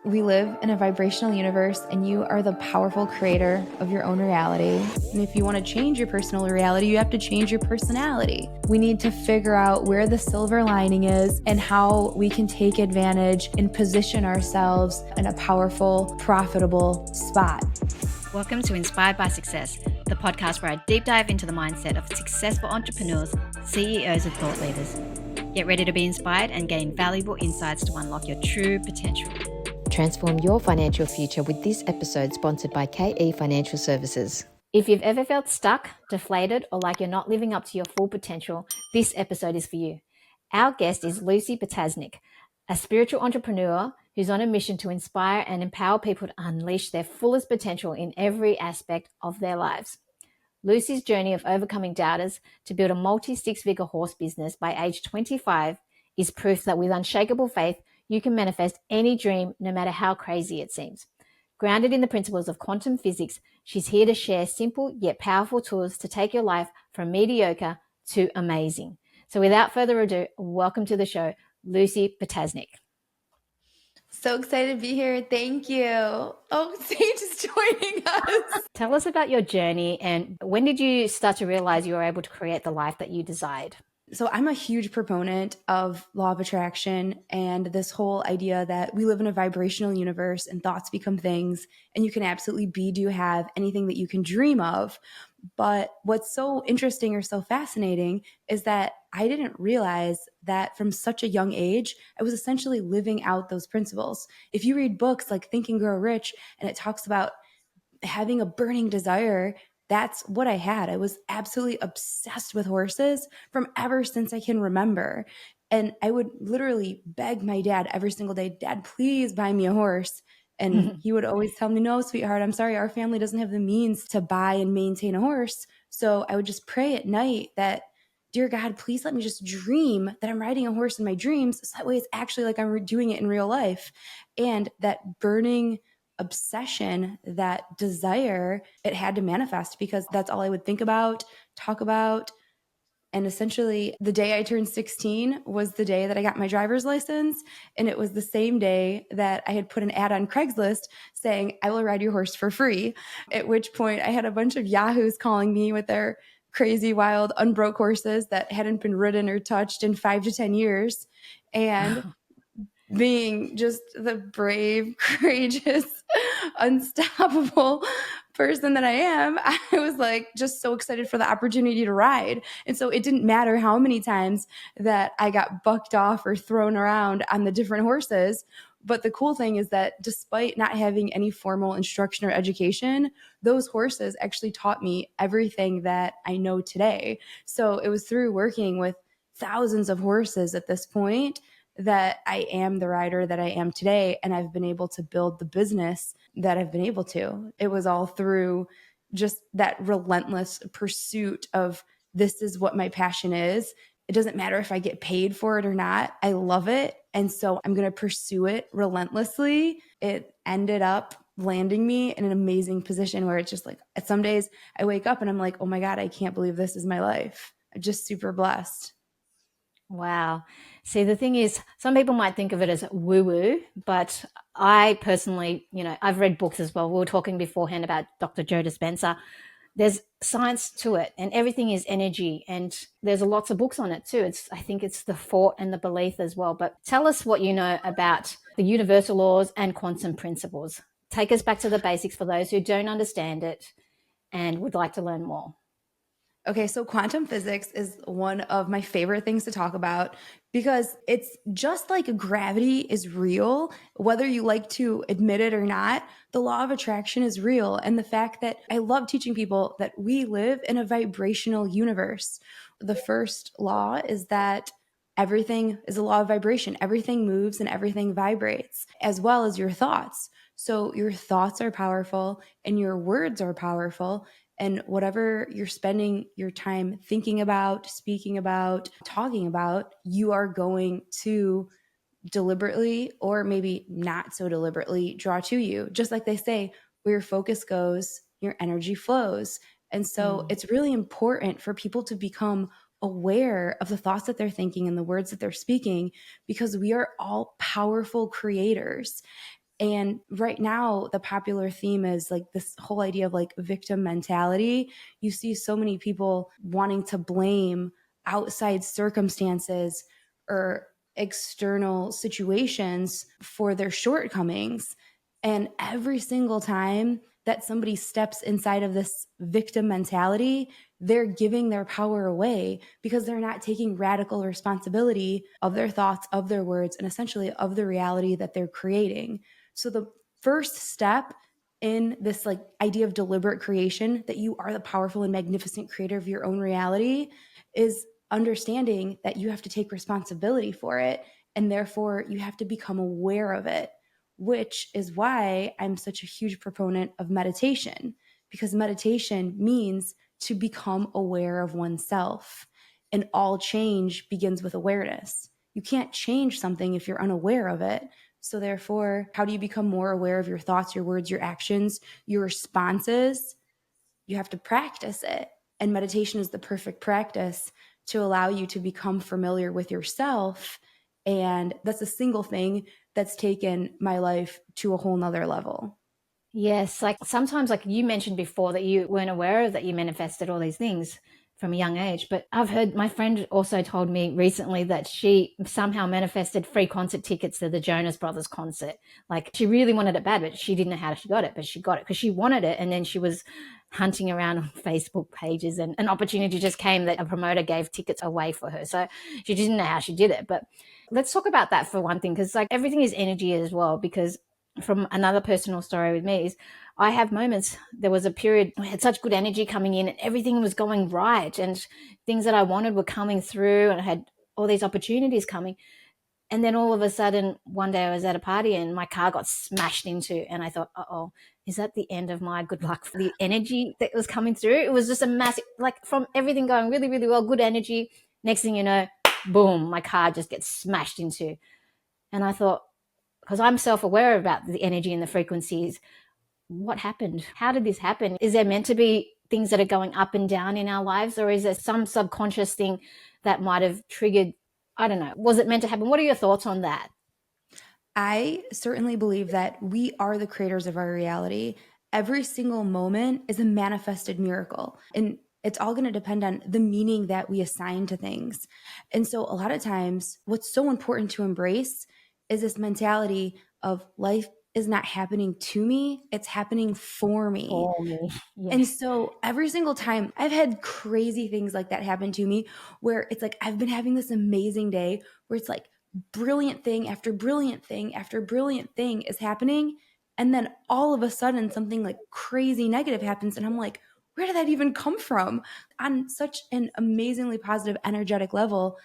We live in a vibrational universe, and you are the powerful creator of your own reality. And if you want to change your personal reality, you have to change your personality. We need to figure out where the silver lining is and how we can take advantage and position ourselves in a powerful, profitable spot. Welcome to Inspired by Success, the podcast where I deep dive into the mindset of successful entrepreneurs, CEOs, and thought leaders. Get ready to be inspired and gain valuable insights to unlock your true potential. Transform your financial future with this episode sponsored by KE Financial Services. If you've ever felt stuck, deflated, or like you're not living up to your full potential, this episode is for you. Our guest is Lucie Ptasznik, a spiritual entrepreneur who's on a mission to inspire and empower people to unleash their fullest potential in every aspect of their lives. Lucie's journey of overcoming doubters to build a multi-six-figure horse business by age 25 is proof that with unshakable faith, you can manifest any dream, no matter how crazy it seems. Grounded in the principles of quantum physics, she's here to share simple yet powerful tools to take your life from mediocre to amazing. So without further ado, welcome to the show, Lucie Ptasznik. So excited to be here. Thank you. Oh, Sage is joining us. Tell us about your journey and when did you start to realize you were able to create the life that you desired? So I'm a huge proponent of law of attraction and this whole idea that we live in a vibrational universe and thoughts become things, and you can absolutely be, do, have anything that you can dream of. But what's so interesting or so fascinating is that I didn't realize that from such a young age, I was essentially living out those principles. If you read books like Think and Grow Rich, and it talks about having a burning desire, that's what I had. I was absolutely obsessed with horses from ever since I can remember. And I would literally beg my dad every single day, Dad, please buy me a horse. And he would always tell me, no, sweetheart, I'm sorry, our family doesn't have the means to buy and maintain a horse. So I would just pray at night that, dear God, please let me just dream that I'm riding a horse in my dreams. So that way it's actually like I'm doing it in real life. And that burning obsession, that desire, it had to manifest because that's all I would think about, talk about. And essentially the day I turned 16 was the day that I got my driver's license. And it was the same day that I had put an ad on Craigslist saying, I will ride your horse for free. At which point I had a bunch of yahoos calling me with their crazy, wild, unbroke horses that hadn't been ridden or touched in 5 to 10 years. And being just the brave, courageous, unstoppable person that I am, I was like just so excited for the opportunity to ride. And so it didn't matter how many times that I got bucked off or thrown around on the different horses. But the cool thing is that despite not having any formal instruction or education, those horses actually taught me everything that I know today. So it was through working with thousands of horses at this point that I am the rider that I am today. And I've been able to build the business that I've been able to. It was all through just that relentless pursuit of this is what my passion is. It doesn't matter if I get paid for it or not. I love it. And so I'm going to pursue it relentlessly. It ended up landing me in an amazing position where it's just like, some days I wake up and I'm like, oh my God, I can't believe this is my life. I'm just super blessed. Wow. See, the thing is, some people might think of it as woo-woo, but I personally, I've read books as well. We were talking beforehand about Dr. Joe Dispenza. There's science to it and everything is energy, and there's lots of books on it too. I think it's the thought and the belief as well. But tell us what you know about the universal laws and quantum principles. Take us back to the basics for those who don't understand it and would like to learn more. Okay, so quantum physics is one of my favorite things to talk about because it's just like gravity is real, whether you like to admit it or not. The law of attraction is real. And the fact that I love teaching people that we live in a vibrational universe. The first law is that everything is a law of vibration. Everything moves and everything vibrates, as well as your thoughts. So your thoughts are powerful and your words are powerful. And whatever you're spending your time thinking about, speaking about, talking about, you are going to deliberately or maybe not so deliberately draw to you. Just like they say, where your focus goes, your energy flows. And so it's really important for people to become aware of the thoughts that they're thinking and the words that they're speaking, because we are all powerful creators. And right now, the popular theme is like this whole idea of like victim mentality. You see so many people wanting to blame outside circumstances or external situations for their shortcomings. And every single time that somebody steps inside of this victim mentality, they're giving their power away because they're not taking radical responsibility of their thoughts, of their words, and essentially of the reality that they're creating. So the first step in this like idea of deliberate creation, that you are the powerful and magnificent creator of your own reality, is understanding that you have to take responsibility for it. And therefore you have to become aware of it, which is why I'm such a huge proponent of meditation, because meditation means to become aware of oneself. And all change begins with awareness. You can't change something if you're unaware of it. So therefore, how do you become more aware of your thoughts, your words, your actions, your responses? You have to practice it. And meditation is the perfect practice to allow you to become familiar with yourself. And that's a single thing that's taken my life to a whole nother level. Yes, like sometimes, like you mentioned before, that you weren't aware of that you manifested all these things from a young age. But I've heard, my friend also told me recently that she somehow manifested free concert tickets to the Jonas Brothers concert. Like she really wanted it bad, but she didn't know how she got it, but she got it because she wanted it. And then she was hunting around on Facebook pages, and an opportunity just came that a promoter gave tickets away for her. So she didn't know how she did it. But let's talk about that for one thing, because like everything is energy as well. Because from another personal story with me is I have moments, there was a period I had such good energy coming in and everything was going right and things that I wanted were coming through and I had all these opportunities coming. And then all of a sudden, one day I was at a party and my car got smashed into, and I thought, uh-oh, is that the end of my good luck for the energy that was coming through? It was just a massive, like from everything going really, really well, good energy. Next thing you know, boom, my car just gets smashed into. And I thought, because I'm self-aware about the energy and the frequencies, what happened? How did this happen? Is there meant to be things that are going up and down in our lives, or is there some subconscious thing that might have triggered? I don't know. Was it meant to happen? What are your thoughts on that? I certainly believe that we are the creators of our reality. Every single moment is a manifested miracle. And it's all going to depend on the meaning that we assign to things. And so, a lot of times, what's so important to embrace is this mentality of life is not happening to me, it's happening for me. For me, And yes. so every single time I've had crazy things like that happen to me, where it's like I've been having this amazing day where it's like brilliant thing after brilliant thing after brilliant thing is happening. And then all of a sudden something like crazy negative happens. And I'm like, where did that even come from? On such an amazingly positive, energetic level,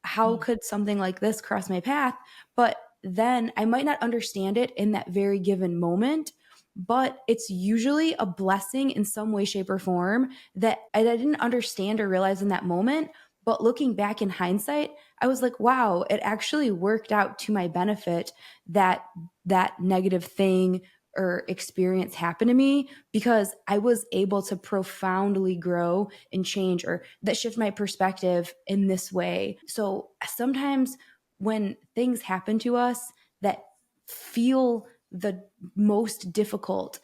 how could something like this cross my path? But then I might not understand it in that very given moment, but it's usually a blessing in some way, shape, or form that I didn't understand or realize in that moment. But looking back in hindsight, I was like, wow, it actually worked out to my benefit that that negative thing or experience happened to me, because I was able to profoundly grow and change, or that shift my perspective in this way. So sometimes when things happen to us that feel the most difficult,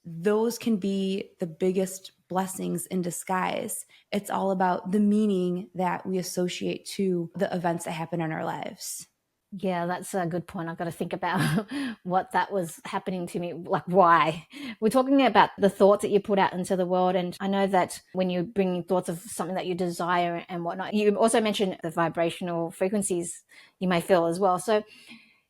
those can be the biggest blessings in disguise. It's all about the meaning that we associate to the events that happen in our lives. Yeah, that's a good point. I've got to think about what that was happening to me, like why. We're talking about the thoughts that you put out into the world. And I know that when you're bringing thoughts of something that you desire and whatnot, you also mentioned the vibrational frequencies you may feel as well. So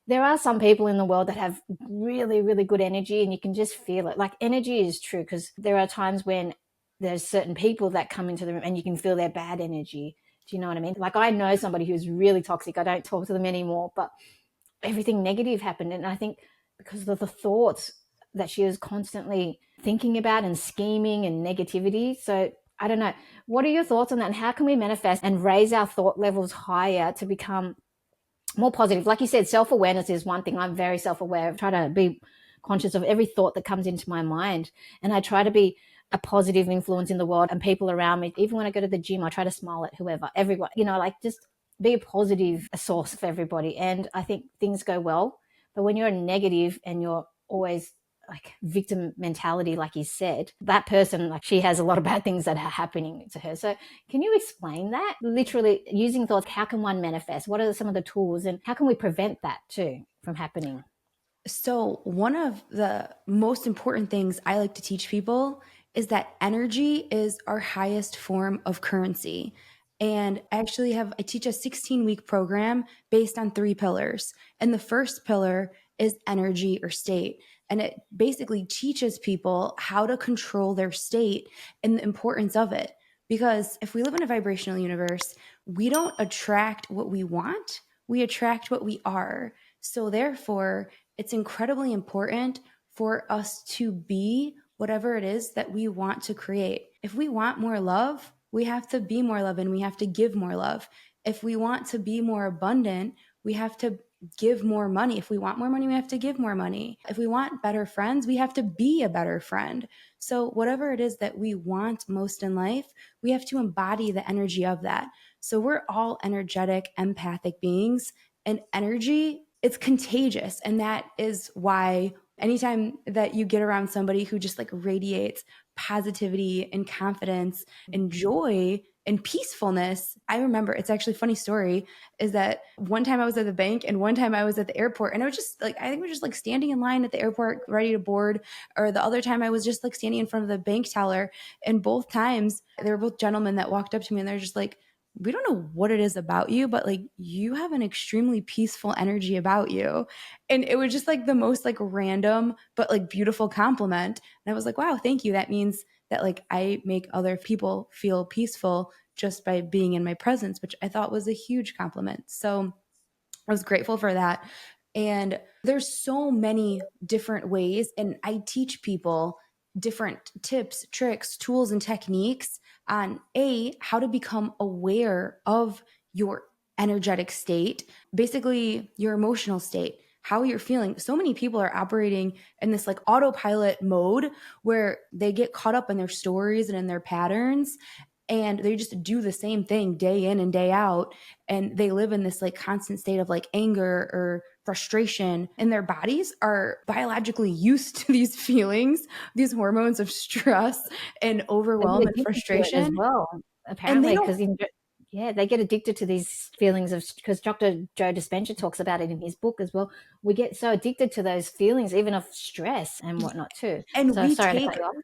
there are some people in the world that have really, really good energy and you can just feel it. Like energy is true, because there are times when there's certain people that come into the room and you can feel their bad energy. Do you know what I mean? Like I know somebody who's really toxic. I don't talk to them anymore, but everything negative happened. And I think because of the thoughts that she was constantly thinking about and scheming and negativity. So I don't know. What are your thoughts on that? And how can we manifest and raise our thought levels higher to become more positive? Like you said, self-awareness is one thing. I'm very self-aware. I try to be conscious of every thought that comes into my mind. And I try to be a positive influence in the world and people around me. Even when I go to the gym, I try to smile at whoever, everyone, like just be a positive source for everybody. And I think things go well But when you're negative and you're always like victim mentality, like you said, that person, like she has a lot of bad things that are happening to her. So can you explain that? Literally using thoughts, how can one manifest? What are some of the tools and how can we prevent that too from happening? So, one of the most important things I like to teach people is that energy is our highest form of currency. And I teach a 16-week program based on 3 pillars. And the first pillar is energy or state. And it basically teaches people how to control their state and the importance of it. Because if we live in a vibrational universe, we don't attract what we want, we attract what we are. So, therefore, it's incredibly important for us to be whatever it is that we want to create. If we want more love, we have to be more love and we have to give more love. If we want to be more abundant, we have to give more money. If we want more money, we have to give more money. If we want better friends, we have to be a better friend. So, whatever it is that we want most in life, we have to embody the energy of that. So, we're all energetic, empathic beings, and energy, it's contagious. And that is why anytime that you get around somebody who just like radiates positivity and confidence and joy and peacefulness, I remember, it's actually a funny story, is that one time I was at the bank and one time I was at the airport, and I was just like, I think we were just like standing in line at the airport ready to board, or the other time I was just like standing in front of the bank teller, and both times they were both gentlemen that walked up to me and they're just like, we don't know what it is about you, but like you have an extremely peaceful energy about you. And it was just like the most like random, but like beautiful compliment. And I was like, wow, thank you. That means that like I make other people feel peaceful just by being in my presence, which I thought was a huge compliment. So I was grateful for that. And there's so many different ways, and I teach people different tips, tricks, tools, and techniques on how to become aware of your energetic state, basically your emotional state, how you're feeling. So many people are operating in this like autopilot mode where they get caught up in their stories and in their patterns, and they just do the same thing day in and day out, and they live in this like constant state of like anger or frustration, and their bodies are biologically used to these feelings, these hormones of stress and They overwhelm get and addicted to it as frustration, well, and they apparently, don't. because yeah, they get addicted to these feelings of, because Dr. Joe Dispenza talks about it in his book as well. We get so addicted to those feelings, even of stress and whatnot too. And So we sorry to take cut you off.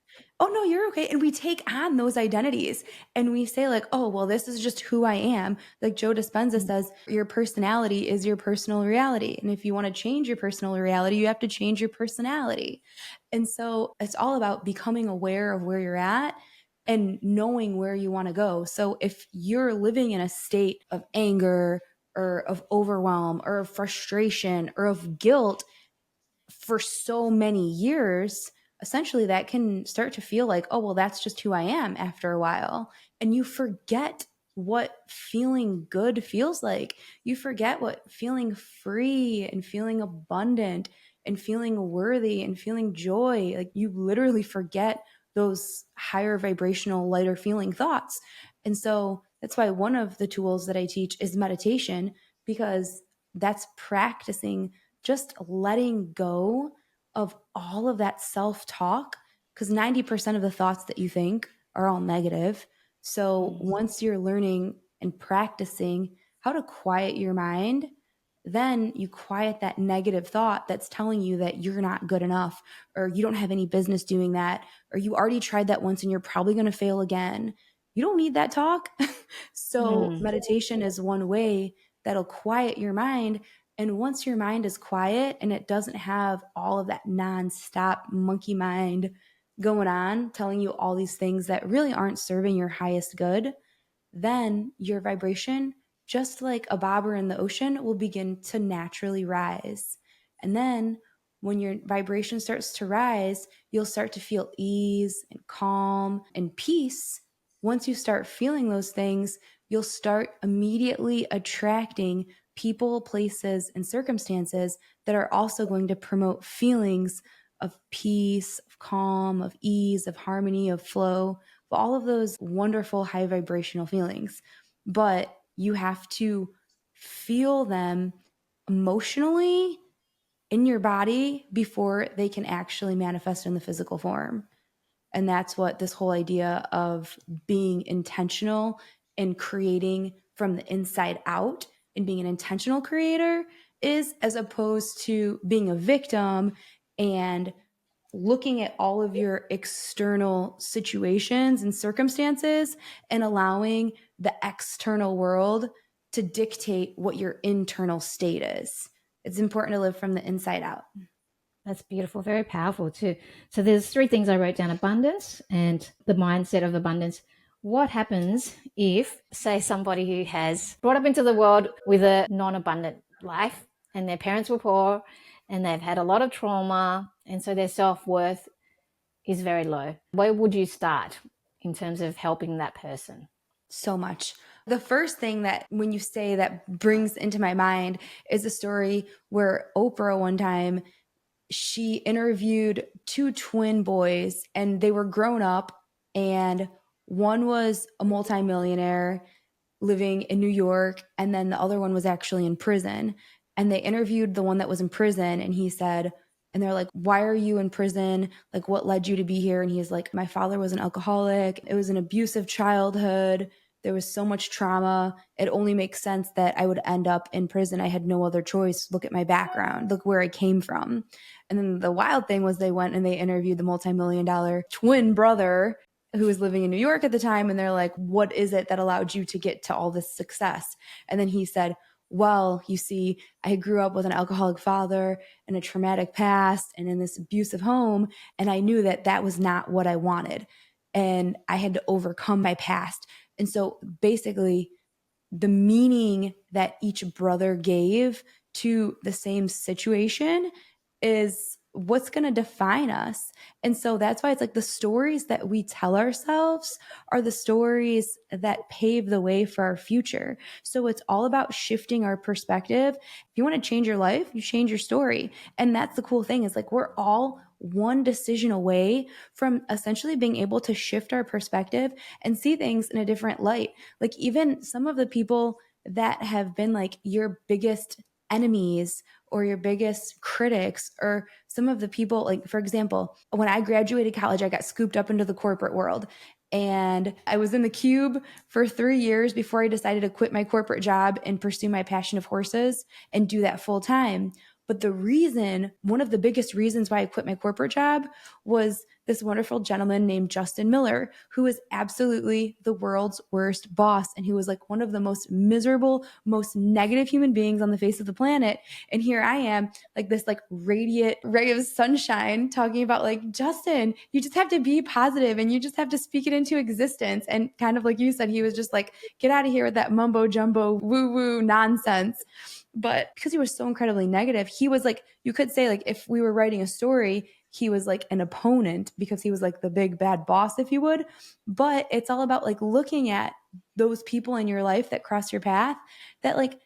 Oh no, you're okay. And we take on those identities and we say like, oh, well, this is just who I am. Like Joe Dispenza says, your personality is your personal reality. And if you want to change your personal reality, you have to change your personality. And so it's all about becoming aware of where you're at and knowing where you want to go. So if you're living in a state of anger or of overwhelm or of frustration or of guilt for so many years, essentially that can start to feel like, oh, well, that's just who I am after a while. And you forget what feeling good feels like. You forget what feeling free and feeling abundant and feeling worthy and feeling joy. Like you literally forget those higher vibrational, lighter feeling thoughts. And so that's why one of the tools that I teach is meditation, because that's practicing just letting go of all of that self talk, because 90% of the thoughts that you think are all negative. So once you're learning and practicing how to quiet your mind, then you quiet that negative thought that's telling you that you're not good enough, or you don't have any business doing that, or you already tried that once and you're probably going to fail again. You don't need that talk. So, Mm. meditation is one way that'll quiet your mind. And once your mind is quiet and it doesn't have all of that nonstop monkey mind going on, telling you all these things that really aren't serving your highest good, then your vibration, just like a bobber in the ocean, will begin to naturally rise. And then when your vibration starts to rise, you'll start to feel ease and calm and peace. Once you start feeling those things, you'll start immediately attracting people, places, and circumstances that are also going to promote feelings of peace, of calm, of ease, of harmony, of flow, all of those wonderful high vibrational feelings. But you have to feel them emotionally in your body before they can actually manifest in the physical form. And that's what this whole idea of being intentional and creating from the inside out and being an intentional creator is, as opposed to being a victim and looking at all of your external situations and circumstances and allowing the external world to dictate what your internal state is. It's important to live from the inside out. That's beautiful. Very powerful too. So there's 3 things I wrote down: abundance and the mindset of abundance. What happens if, say, somebody who has brought up into the world with a non-abundant life and their parents were poor and they've had a lot of trauma, and so their self-worth is very low? Where would you start in terms of helping that person? So much. The first thing that when you say that brings into my mind is a story where Oprah one time, she interviewed 2 twin boys and they were grown up, and one was a multimillionaire living in New York, and then the other one was actually in prison. And they interviewed the one that was in prison, and he said, and they're like, why are you in prison? Like, what led you to be here? And he's like, my father was an alcoholic. It was an abusive childhood. There was so much trauma. It only makes sense that I would end up in prison. I had no other choice. Look at my background. Look where I came from. And then the wild thing was they went and they interviewed the multi-million-dollar twin brother who was living in New York at the time. And they're like, what is it that allowed you to get to all this success? And then he said, well, you see, I grew up with an alcoholic father and a traumatic past and in this abusive home. And I knew that that was not what I wanted. And I had to overcome my past. And so basically, the meaning that each brother gave to the same situation is what's going to define us. And so that's why it's like the stories that we tell ourselves are the stories that pave the way for our future. So it's all about shifting our perspective. If you want to change your life, you change your story. And that's the cool thing, is like we're all one decision away from essentially being able to shift our perspective and see things in a different light. Like even some of the people that have been like your biggest enemies or your biggest critics, or some of the people, like, for example, when I graduated college, I got scooped up into the corporate world. And I was in the cube for 3 years before I decided to quit my corporate job and pursue my passion of horses and do that full time. But the reason, one of the biggest reasons why I quit my corporate job was this wonderful gentleman named Justin Miller, who was absolutely the world's worst boss. And he was like one of the most miserable, most negative human beings on the face of the planet. And here I am, like this like radiant ray of sunshine, talking about like, Justin, you just have to be positive and you just have to speak it into existence. And kind of like you said, he was just like, get out of here with that mumbo jumbo woo woo nonsense. But because he was so incredibly negative, he was like, you could say like, if we were writing a story, he was like an opponent because he was like the big bad boss, if you would. But it's all about like looking at those people in your life that cross your path that like,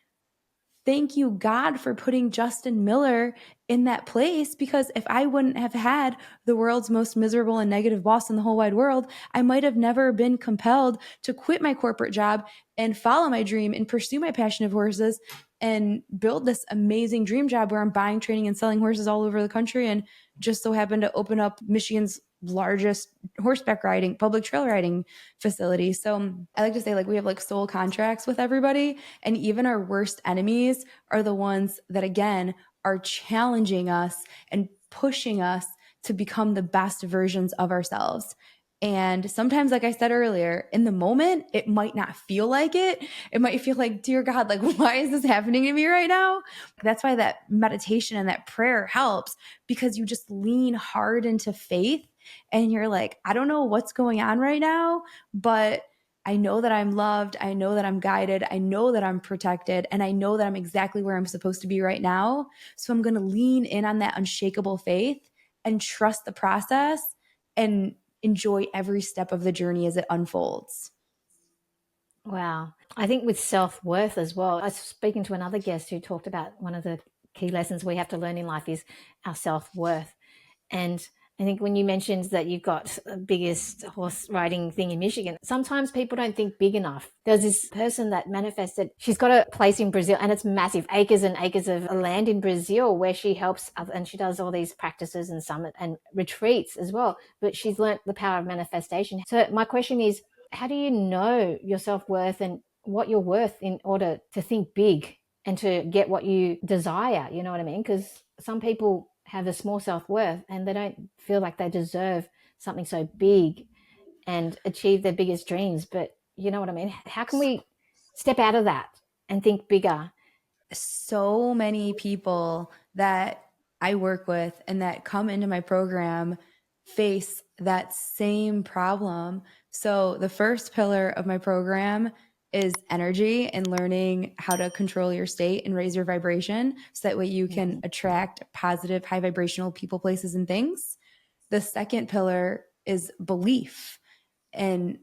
thank you, God, for putting Justin Miller in that place, because if I wouldn't have had the world's most miserable and negative boss in the whole wide world, I might have never been compelled to quit my corporate job and follow my dream and pursue my passion of horses and build this amazing dream job where I'm buying, training, and selling horses all over the country, and just so happened to open up Michigan's largest horseback riding, public trail riding facility. So I like to say like we have like soul contracts with everybody, and even our worst enemies are the ones that again are challenging us and pushing us to become the best versions of ourselves. And sometimes, like I said earlier, in the moment, it might not feel like it. It might feel like, dear God, like, why is this happening to me right now? That's why that meditation and that prayer helps, because you just lean hard into faith and you're like, I don't know what's going on right now, but I know that I'm loved. I know that I'm guided. I know that I'm protected. And I know that I'm exactly where I'm supposed to be right now. So I'm going to lean in on that unshakable faith and trust the process and enjoy every step of the journey as it unfolds. Wow. I think with self-worth as well, I was speaking to another guest who talked about one of the key lessons we have to learn in life is our self-worth. And I think when you mentioned that you've got the biggest horse riding thing in Michigan, sometimes people don't think big enough. There's this person that manifested, she's got a place in Brazil and it's massive, acres and acres of land in Brazil where she helps and she does all these practices and summit and retreats as well. But she's learnt the power of manifestation. So my question is, how do you know your self-worth and what you're worth in order to think big and to get what you desire? You know what I mean? Because some people have a small self-worth and they don't feel like they deserve something so big and achieve their biggest dreams. But you know what I mean? How can we step out of that and think bigger? So many people that I work with and that come into my program face that same problem. So the first pillar of my program is energy and learning how to control your state and raise your vibration so that way you can attract positive, high vibrational people, places, and things. The second pillar is belief and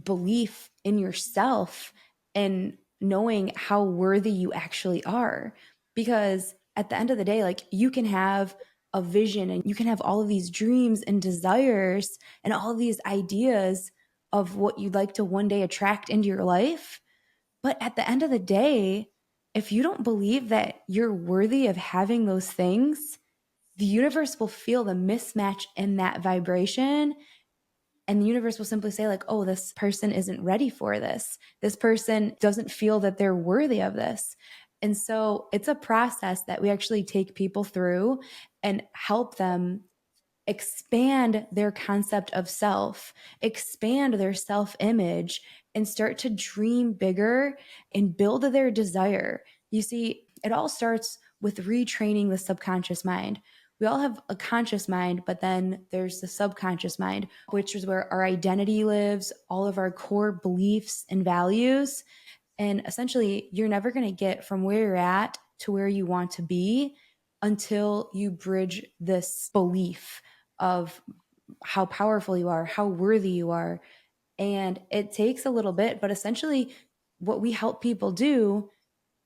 belief in yourself and knowing how worthy you actually are. Because at the end of the day, like you can have a vision and you can have all of these dreams and desires and all of these ideas of what you'd like to one day attract into your life. But at the end of the day, if you don't believe that you're worthy of having those things, the universe will feel the mismatch in that vibration, and the universe will simply say like, oh, this person isn't ready for this. This person doesn't feel that they're worthy of this. And so it's a process that we actually take people through and help them expand their concept of self, expand their self image, and start to dream bigger and build their desire. You see, it all starts with retraining the subconscious mind. We all have a conscious mind, but then there's the subconscious mind, which is where our identity lives, all of our core beliefs and values. And essentially, you're never going to get from where you're at to where you want to be until you bridge this belief of how powerful you are, how worthy you are. And it takes a little bit, but essentially, what we help people do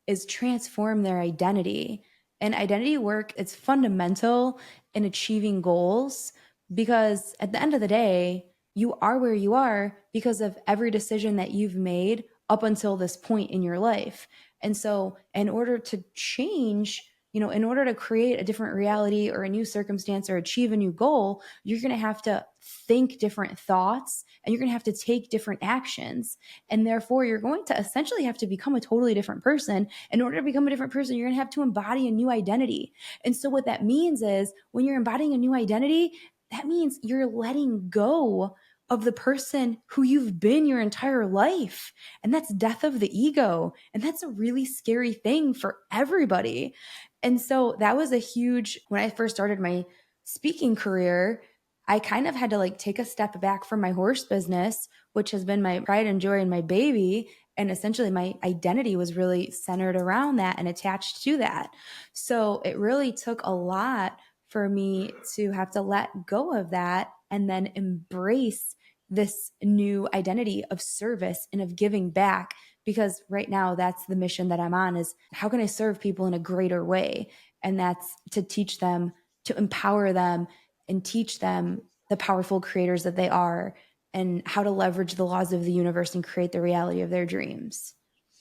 is transform their identity. And identity work is fundamental in achieving goals because at the end of the day, you are where you are because of every decision that you've made up until this point in your life. And so, in order to change, in order to create a different reality or a new circumstance or achieve a new goal, you're going to have to think different thoughts and you're going to have to take different actions. And therefore, you're going to essentially have to become a totally different person. In order to become a different person, you're going to have to embody a new identity. And so, what that means is when you're embodying a new identity, that means you're letting go of the person who you've been your entire life. And that's death of the ego. And that's a really scary thing for everybody. And so that was a huge, when I first started my speaking career, I kind of had to like take a step back from my horse business, which has been my pride and joy and my baby. And essentially my identity was really centered around that and attached to that. So it really took a lot for me to have to let go of that and then embrace this new identity of service and of giving back, because right now that's the mission that I'm on, is how can I serve people in a greater way? And that's to teach them, to empower them and teach them the powerful creators that they are and how to leverage the laws of the universe and create the reality of their dreams.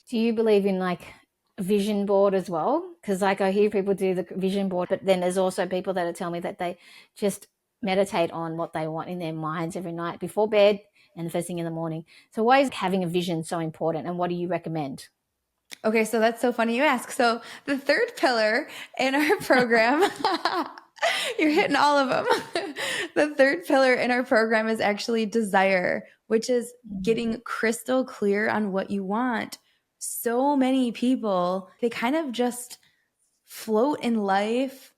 Do you believe in like a vision board as well? Because like I hear people do the vision board, but then there's also people that tell me that they just meditate on what they want in their minds every night before bed and the first thing in the morning. So why is having a vision so important, and what do you recommend? Okay, so that's so funny you ask. So the third pillar in our program, you're hitting all of them. The third pillar in our program is actually desire, which is getting crystal clear on what you want. So many people, they kind of just float in life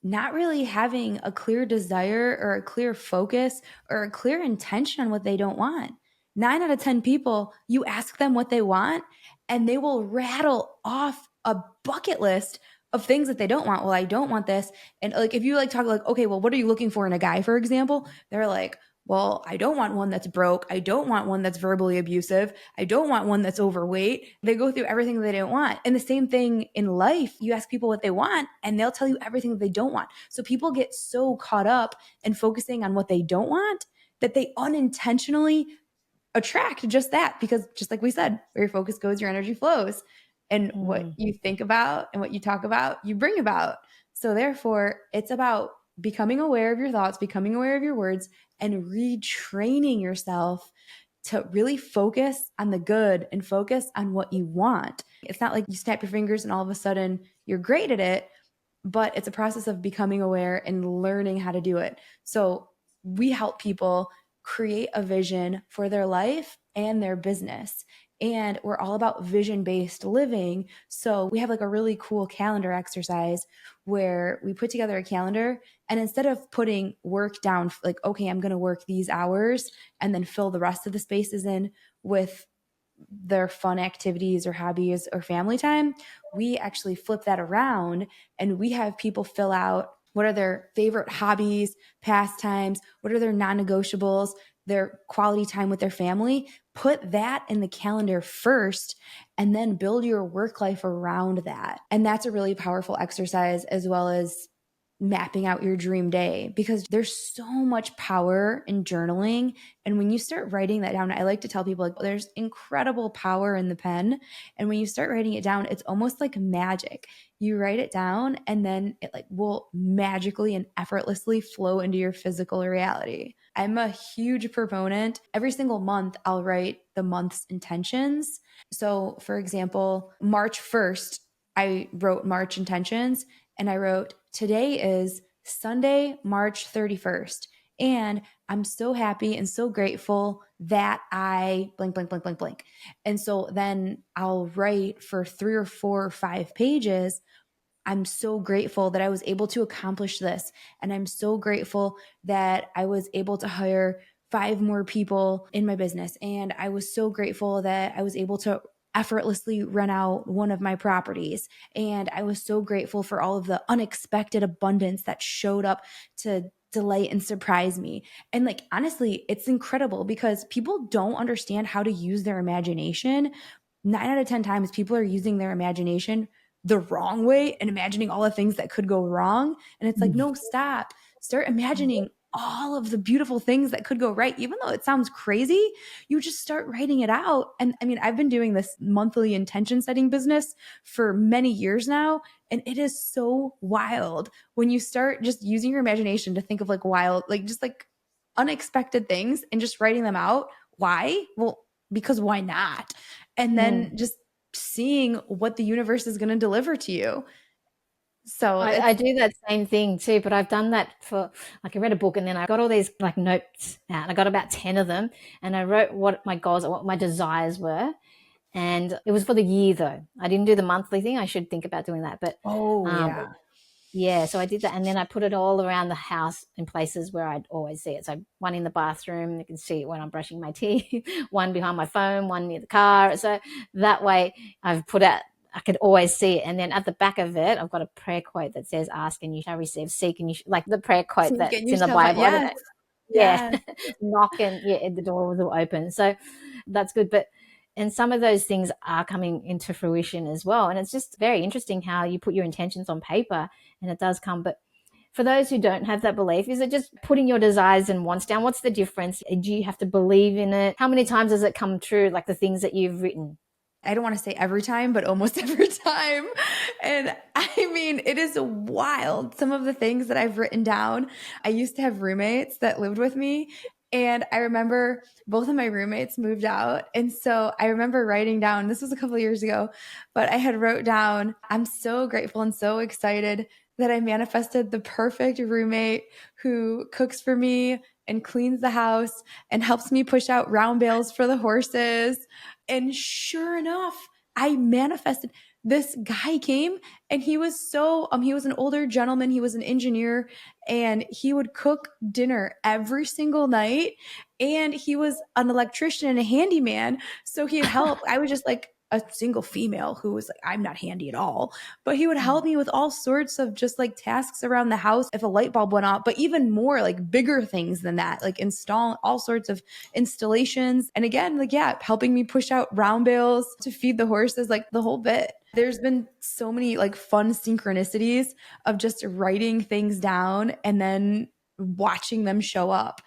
not really having a clear desire or a clear focus or a clear intention on what they don't want. 9 out of 10 people, you ask them what they want and they will rattle off a bucket list of things that they don't want. Well, I don't want this. And like, if you like talk like, okay, well, what are you looking for in a guy, for example? They're like, Well, I don't want one that's broke. I don't want one that's verbally abusive. I don't want one that's overweight. They go through everything they don't want. And the same thing in life, you ask people what they want and they'll tell you everything that they don't want. So people get so caught up in focusing on what they don't want that they unintentionally attract just that, because just like we said, where your focus goes, your energy flows. And what you think about and what you talk about, you bring about. So therefore, it's about becoming aware of your thoughts, becoming aware of your words, and retraining yourself to really focus on the good and focus on what you want. It's not like you snap your fingers and all of a sudden you're great at it, but it's a process of becoming aware and learning how to do it. So we help people create a vision for their life and their business. And we're all about vision-based living. So we have like a really cool calendar exercise where we put together a calendar, and instead of putting work down, like, okay, I'm going to work these hours and then fill the rest of the spaces in with their fun activities or hobbies or family time, we actually flip that around and we have people fill out what are their favorite hobbies, pastimes, what are their non-negotiables, their quality time with their family. Put that in the calendar first and then build your work life around that. And that's a really powerful exercise, as well as mapping out your dream day, because there's so much power in journaling. And when you start writing that down, I like to tell people, like, there's incredible power in the pen. And when you start writing it down, it's almost like magic. You write it down and then it like will magically and effortlessly flow into your physical reality. I'm a huge proponent. Every single month, I'll write the month's intentions. So for example, March 1st, I wrote March intentions, and I wrote, today is Sunday, March 31st. And I'm so happy and so grateful that I blank, blank, blank, blank, blank. And so then I'll write for 3 or 4 or 5 pages. I'm so grateful that I was able to accomplish this. And I'm so grateful that I was able to hire 5 more people in my business. And I was so grateful that I was able to effortlessly rent out one of my properties. And I was so grateful for all of the unexpected abundance that showed up to delight and surprise me. And like, honestly, it's incredible because people don't understand how to use their imagination. 9 out of 10 times, people are using their imagination the wrong way and imagining all the things that could go wrong. And it's like, no, stop. Start imagining all of the beautiful things that could go right. Even though it sounds crazy, you just start writing it out. And I mean, I've been doing this monthly intention setting business for many years now. And it is so wild when you start just using your imagination to think of like wild, like just like unexpected things and just writing them out. Why? Well, because why not? And then just seeing what the universe is going to deliver to you. So I do that same thing too, but I've done that for, like, I read a book and then I got all these like notes out. I got about 10 of them and I wrote what my goals, what my desires were. And it was for the year though. I didn't do the monthly thing. I should think about doing that. But yeah, so I did that, and then I put it all around the house in places where I'd always see it. So one in the bathroom, you can see it when I'm brushing my teeth, one behind my phone, one near the car. So that way I've put out, I could always see it. And then at the back of it, I've got a prayer quote that says, ask and you shall receive, seek and you like the prayer quote that's in the Bible. Yes. Yeah. Knock and the door will open. So that's good. And some of those things are coming into fruition as well. And it's just very interesting how you put your intentions on paper and it does come. But for those who don't have that belief, is it just putting your desires and wants down? What's the difference? Do you have to believe in it? How many times does it come true, like the things that you've written? I don't want to say every time, but almost every time. And I mean, it is wild. Some of the things that I've written down. I used to have roommates that lived with me. And I remember both of my roommates moved out. And so I remember writing down, this was a couple of years ago, but I had wrote down, I'm so grateful and so excited that I manifested the perfect roommate who cooks for me and cleans the house and helps me push out round bales for the horses. And sure enough, I manifested. This guy came and he was he was an older gentleman. He was an engineer and he would cook dinner every single night. And he was an electrician and a handyman. So he'd help. I was just like, a single female who was like, I'm not handy at all, but he would help me with all sorts of just like tasks around the house if a light bulb went off, but even more like bigger things than that, like install all sorts of installations. And again, like, yeah, helping me push out round bales to feed the horses, like the whole bit. There's been so many like fun synchronicities of just writing things down and then watching them show up.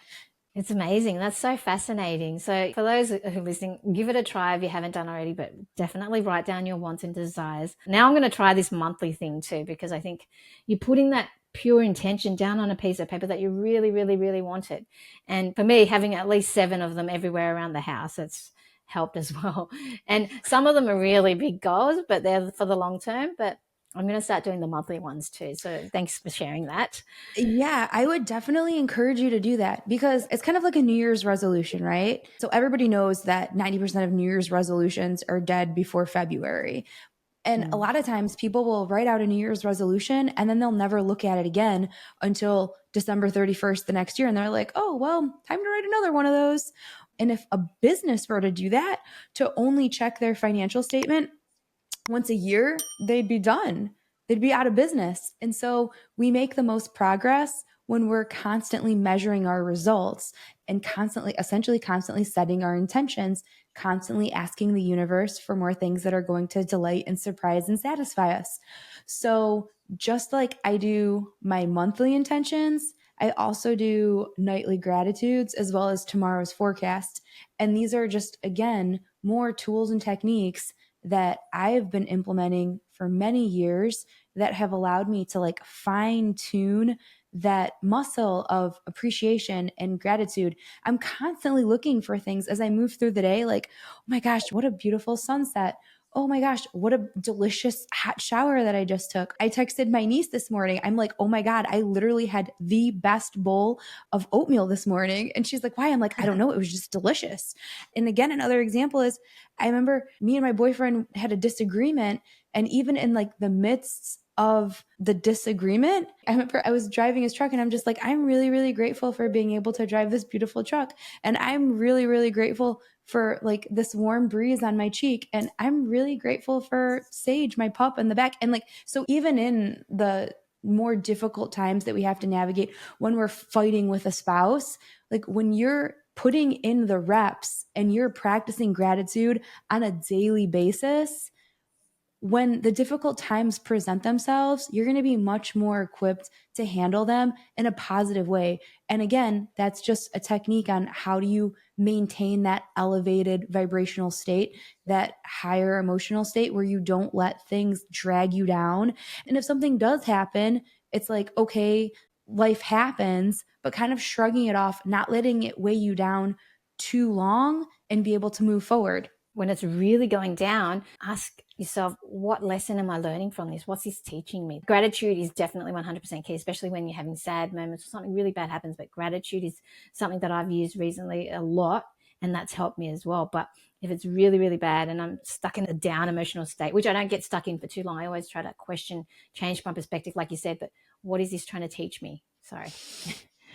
It's amazing. That's so fascinating. So for those who are listening, give it a try if you haven't done already, but definitely write down your wants and desires. Now I'm going to try this monthly thing too, because I think you're putting that pure intention down on a piece of paper that you really, really, really wanted. And for me, having at least 7 of them everywhere around the house, it's helped as well. And some of them are really big goals, but they're for the long term. But I'm going to start doing the monthly ones too. So thanks for sharing that. Yeah, I would definitely encourage you to do that because it's kind of like a New Year's resolution, right? So everybody knows that 90% of New Year's resolutions are dead before February. And a lot of times people will write out a New Year's resolution and then they'll never look at it again until December 31st the next year. And they're like, oh, well, time to write another one of those. And if a business were to do that, to only check their financial statement once a year, they'd be done. They'd be out of business. And so we make the most progress when we're constantly measuring our results and essentially constantly setting our intentions, constantly asking the universe for more things that are going to delight and surprise and satisfy us. So just like I do my monthly intentions, I also do nightly gratitudes as well as tomorrow's forecast. And these are just, again, more tools and techniques that I've been implementing for many years that have allowed me to like fine tune that muscle of appreciation and gratitude. I'm constantly looking for things as I move through the day, like, oh my gosh, what a beautiful sunset. Oh my gosh, what a delicious hot shower that I just took. I texted my niece this morning. I'm like, oh my God, I literally had the best bowl of oatmeal this morning. And she's like, why? I'm like, I don't know. It was just delicious. And again, another example is I remember me and my boyfriend had a disagreement. And even in like the midst of the disagreement, I remember I was driving his truck and I'm just like, I'm really, really grateful for being able to drive this beautiful truck. And I'm really, really grateful for like this warm breeze on my cheek. And I'm really grateful for Sage, my pup in the back. And like, so even in the more difficult times that we have to navigate when we're fighting with a spouse, like when you're putting in the reps and you're practicing gratitude on a daily basis, when the difficult times present themselves, you're going to be much more equipped to handle them in a positive way. And again, that's just a technique on how do you maintain that elevated vibrational state, that higher emotional state where you don't let things drag you down. And if something does happen, it's like, okay, life happens, but kind of shrugging it off, not letting it weigh you down too long and be able to move forward. When it's really going down, ask yourself, what lesson am I learning from this? What's this teaching me? Gratitude is definitely 100% key, especially when you're having sad moments or something really bad happens. But gratitude is something that I've used recently a lot, and that's helped me as well. But if it's really, really bad and I'm stuck in a down emotional state, which I don't get stuck in for too long, I always try to question, change my perspective, like you said, but what is this trying to teach me? Sorry.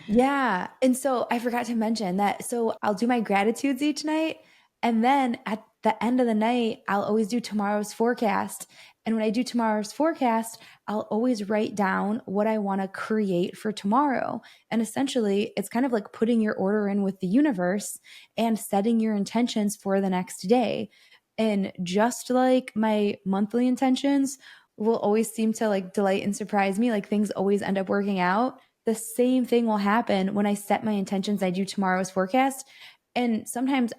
Yeah. And so I forgot to mention that. So I'll do my gratitudes each night. And then at the end of the night, I'll always do tomorrow's forecast. And when I do tomorrow's forecast, I'll always write down what I want to create for tomorrow. And essentially, it's kind of like putting your order in with the universe and setting your intentions for the next day. And just like my monthly intentions will always seem to like delight and surprise me, like things always end up working out. The same thing will happen when I set my intentions. I do tomorrow's forecast. And sometimes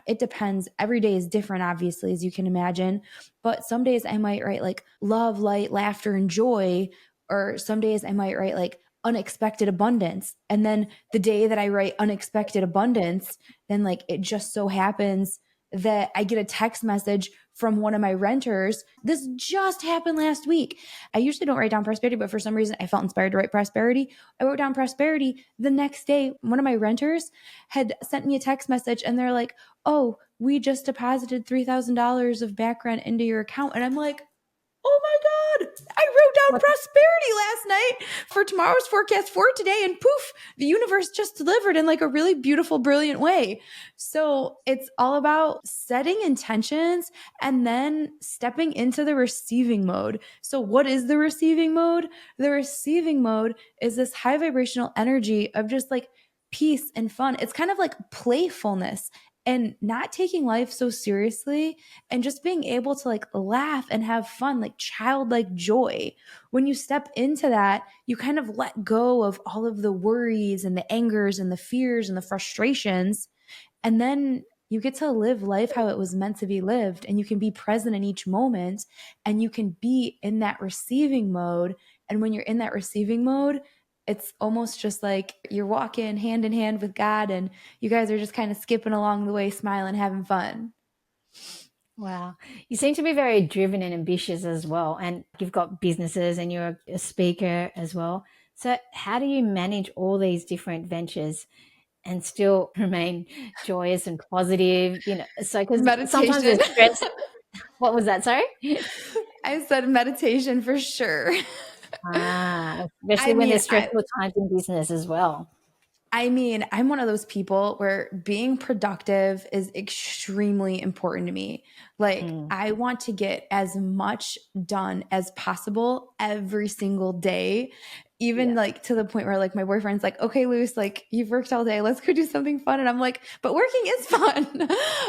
it depends. Every day is different, obviously, as you can imagine. But some days I might write like love, light, laughter, and joy. Or some days I might write like unexpected abundance. And then the day that I write unexpected abundance, then like it just so happens that I get a text message from one of my renters. This just happened last week. I usually don't write down prosperity, but for some reason I felt inspired to write prosperity. I wrote down prosperity. The next day, one of my renters had sent me a text message and they're like, oh, we just deposited $3,000 of back rent into your account. And I'm like, Oh my God. I wrote down What? prosperity last night for tomorrow's forecast for today. And poof, the universe just delivered in like a really beautiful, brilliant way. So it's all about setting intentions and then stepping into the receiving mode. So what is the receiving mode? The receiving mode is this high vibrational energy of just like peace and fun. It's kind of like playfulness and not taking life so seriously and just being able to like laugh and have fun, like childlike joy. When you step into that, you kind of let go of all of the worries and the angers and the fears and the frustrations. And then you get to live life how it was meant to be lived. And you can be present in each moment and you can be in that receiving mode. And when you're in that receiving mode, it's almost just like you're walking hand in hand with God and you guys are just kind of skipping along the way, smiling, having fun. Wow. You seem to be very driven and ambitious as well. And you've got businesses and you're a speaker as well. So how do you manage all these different ventures and still remain joyous and positive? You know, so because sometimes Meditation. there's stress. What was that? Sorry? I said meditation for sure. Especially I when mean, there's stressful times in business as well. I'm one of those people where being productive is extremely important to me. Like, Mm, I want to get as much done as possible every single day, even yeah. like to the point where like my boyfriend's like, okay, Luce, like you've worked all day. Let's go do something fun. And I'm like, but working is fun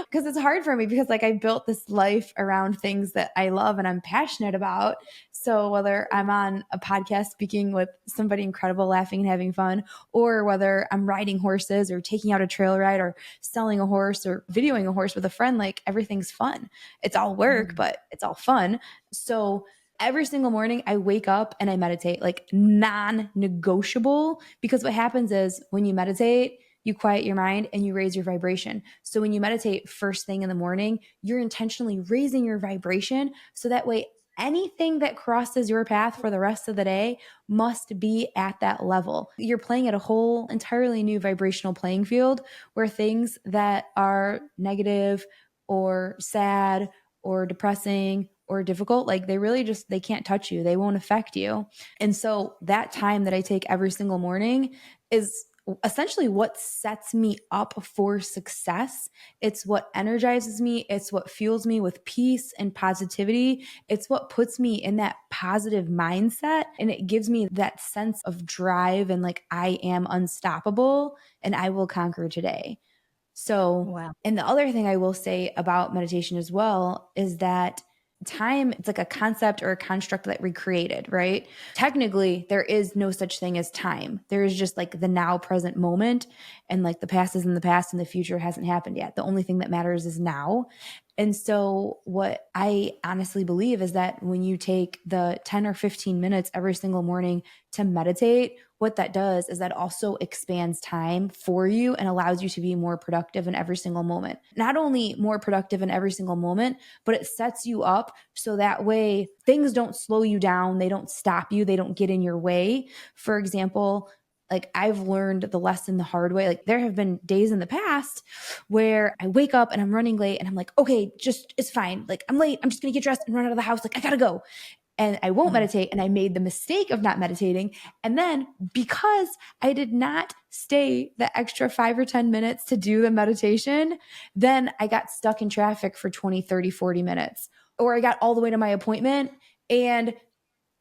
because it's hard for me because like I built this life around things that I love and I'm passionate about. So whether I'm on a podcast speaking with somebody incredible, laughing and having fun, or whether I'm riding horses or taking out a trail ride or selling a horse or videoing a horse with a friend, like everything's fun. It's all work, Mm. but it's all fun. So every single morning I wake up and I meditate, like non-negotiable, because what happens is when you meditate, you quiet your mind and you raise your vibration. So when you meditate first thing in the morning, you're intentionally raising your vibration so that way anything that crosses your path for the rest of the day must be at that level. You're playing at a whole entirely new vibrational playing field where things that are negative or sad or depressing or difficult, like they really just they can't touch you. They won't affect you. And so that time that I take every single morning is essentially what sets me up for success. It's what energizes me. It's what fuels me with peace and positivity. It's what puts me in that positive mindset. And it gives me that sense of drive and like, I am unstoppable and I will conquer today. So, Wow. and the other thing I will say about meditation as well is that time, it's like a concept or a construct that we created, right? Technically, there is no such thing as time. There is just like the now present moment, and like the past is in the past and the future hasn't happened yet. The only thing that matters is now. And so, what I honestly believe is that when you take the 10 or 15 minutes every single morning to meditate, what that does is that also expands time for you and allows you to be more productive in every single moment. Not only more productive in every single moment, but it sets you up so that way things don't slow you down, they don't stop you, they don't get in your way. For example, like I've learned the lesson the hard way. Like there have been days in the past where I wake up and I'm running late and I'm like, okay, just it's fine. Like I'm late. I'm just going to get dressed and run out of the house. Like I got to go. And I won't Mm. meditate. And I made the mistake of not meditating. And then because I did not stay the extra 5 or 10 minutes to do the meditation, then I got stuck in traffic for 20, 30, 40 minutes. Or I got all the way to my appointment and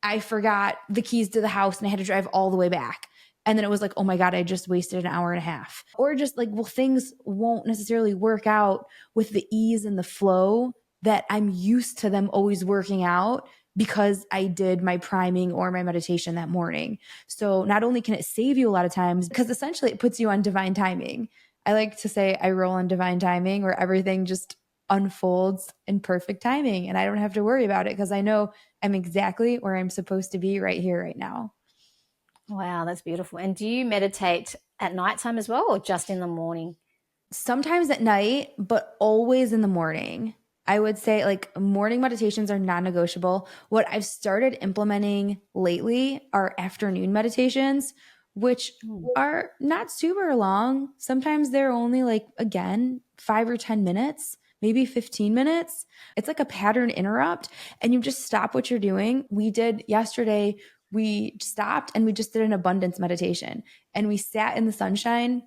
I forgot the keys to the house and I had to drive all the way back. And then it was like, oh my God, I just wasted an hour and a half. Or just like, well, things won't necessarily work out with the ease and the flow that I'm used to them always working out because I did my priming or my meditation that morning. So not only can it save you a lot of times, because essentially it puts you on divine timing. I like to say I roll on divine timing where everything just unfolds in perfect timing and I don't have to worry about it because I know I'm exactly where I'm supposed to be right here, right now. Wow, that's beautiful. And do you meditate at nighttime as well or just in the morning? Sometimes at night, but always in the morning. I would say like morning meditations are non negotiable. What I've started implementing lately are afternoon meditations, which Mm. are not super long. Sometimes they're only like, again, 5 or 10 minutes, maybe 15 minutes. It's like a pattern interrupt, and you just stop what you're doing. We did yesterday, we stopped and we just did an abundance meditation, and we sat in the sunshine,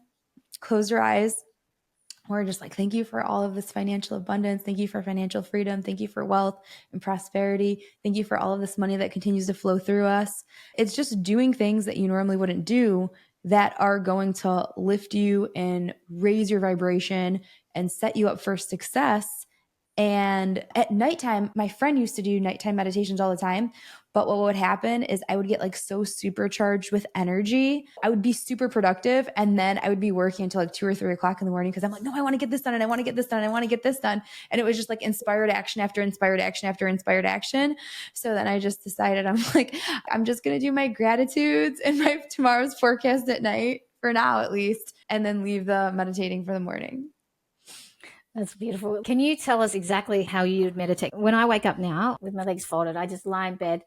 closed our eyes. We're just like, thank you for all of this financial abundance. Thank you for financial freedom. Thank you for wealth and prosperity. Thank you for all of this money that continues to flow through us. It's just doing things that you normally wouldn't do that are going to lift you and raise your vibration and set you up for success. And at nighttime, my friend used to do nighttime meditations all the time. But what would happen is I would get like so supercharged with energy. I would be super productive. And then I would be working until like 2 or 3 o'clock in the morning because I'm like, no, I want to get this done. And I want to get this done. And I want to get this done. And it was just like inspired action after inspired action after inspired action. So then I just decided, I'm like, I'm just going to do my gratitudes and my tomorrow's forecast at night for now, at least, and then leave the meditating for the morning. That's beautiful. Can you tell us exactly how you meditate? When I wake up now with my legs folded, I just lie in bed,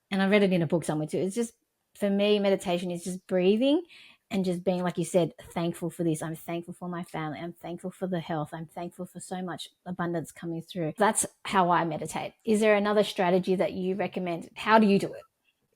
and I read it in a book somewhere too. It's just, for me, meditation is just breathing and just being, like you said, thankful for this. I'm thankful for my family. I'm thankful for the health. I'm thankful for so much abundance coming through. That's how I meditate. Is there another strategy that you recommend? How do you do it?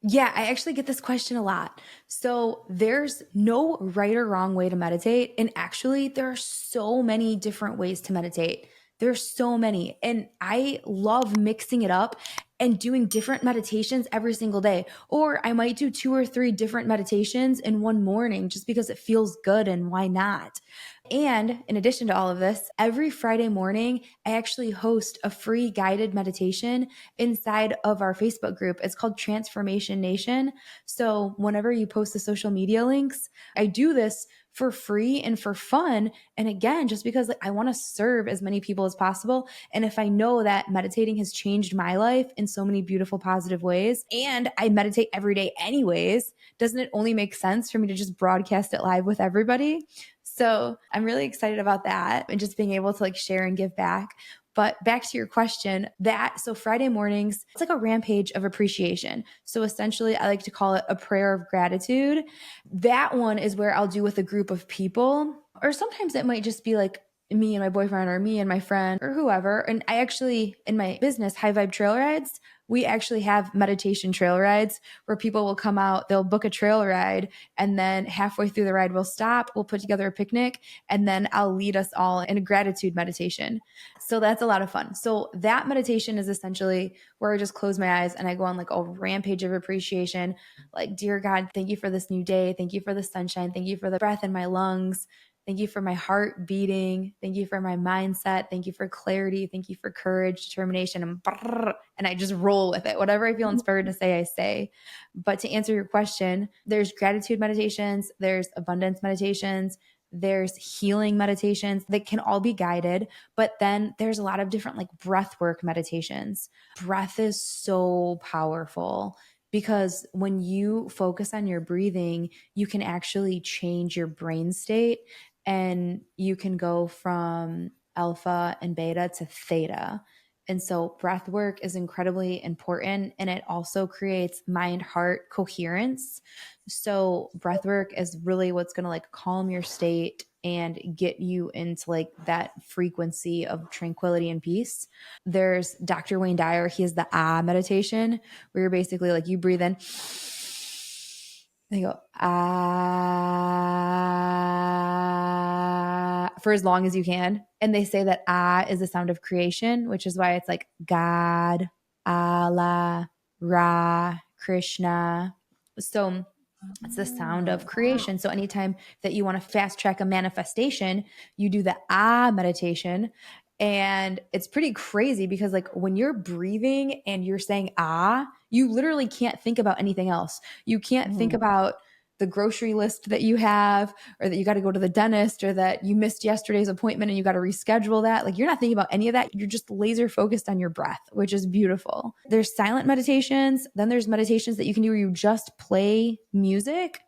Yeah, I actually get this question a lot. So there's no right or wrong way to meditate. And actually, there are so many different ways to meditate. There's so many. And I love mixing it up and doing different meditations every single day. Or I might do 2 or 3 different meditations in one morning just because it feels good, and why not? And in addition to all of this, every Friday morning, I actually host a free guided meditation inside of our Facebook group. It's called Transformation Nation. So whenever you post the social media links, I do this for free and for fun. And again, just because I want to serve as many people as possible. And if I know that meditating has changed my life in so many beautiful, positive ways, and I meditate every day anyways, doesn't it only make sense for me to just broadcast it live with everybody? So I'm really excited about that and just being able to like share and give back. But back to your question, so Friday mornings, it's like a rampage of appreciation. So essentially, I like to call it a prayer of gratitude. That one is where I'll do with a group of people, or sometimes it might just be like me and my boyfriend, or me and my friend, or whoever. And I actually, in my business, High Vibe Trail Rides, we actually have meditation trail rides where people will come out, they'll book a trail ride, and then halfway through the ride, we'll stop, we'll put together a picnic, and then I'll lead us all in a gratitude meditation. So that's a lot of fun. So that meditation is essentially where I just close my eyes and I go on like a rampage of appreciation. Like, dear God, thank you for this new day. Thank you for the sunshine. Thank you for the breath in my lungs. Thank you for my heart beating. Thank you for my mindset. Thank you for clarity. Thank you for courage, determination, and I just roll with it. Whatever I feel inspired to say, I say. But to answer your question, there's gratitude meditations, there's abundance meditations, there's healing meditations that can all be guided. But then there's a lot of different like breath work meditations. Breath is so powerful, because when you focus on your breathing, you can actually change your brain state, and you can go from alpha and beta to theta. And so breath work is incredibly important, and it also creates mind-heart coherence. So breath work is really what's going to like calm your state and get you into like that frequency of tranquility and peace. There's Dr. Wayne Dyer. He has the meditation, where you're basically like, you breathe in, and you go, for as long as you can. And they say that is the sound of creation, which is why it's like God, Allah, Ra, Krishna. So it's the sound of creation. So anytime that you want to fast track a manifestation, you do the meditation. And it's pretty crazy because like when you're breathing and you're saying you literally can't think about anything else. You can't think about the grocery list that you have, or that you got to go to the dentist, or that you missed yesterday's appointment and you got to reschedule that. Like, you're not thinking about any of that. You're just laser focused on your breath, which is beautiful. There's silent meditations. Then there's meditations that you can do where you just play music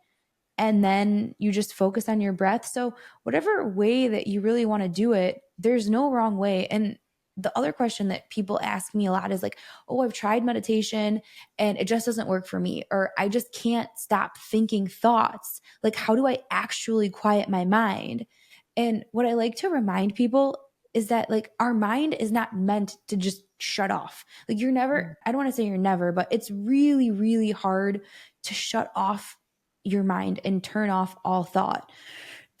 and then you just focus on your breath. So whatever way that you really want to do it, there's no wrong way. And the other question that people ask me a lot is like, oh, I've tried meditation and it just doesn't work for me, or I just can't stop thinking thoughts. Like, how do I actually quiet my mind? And what I like to remind people is that like our mind is not meant to just shut off. Like you're never, I don't want to say you're never, but it's really, really hard to shut off your mind and turn off all thought.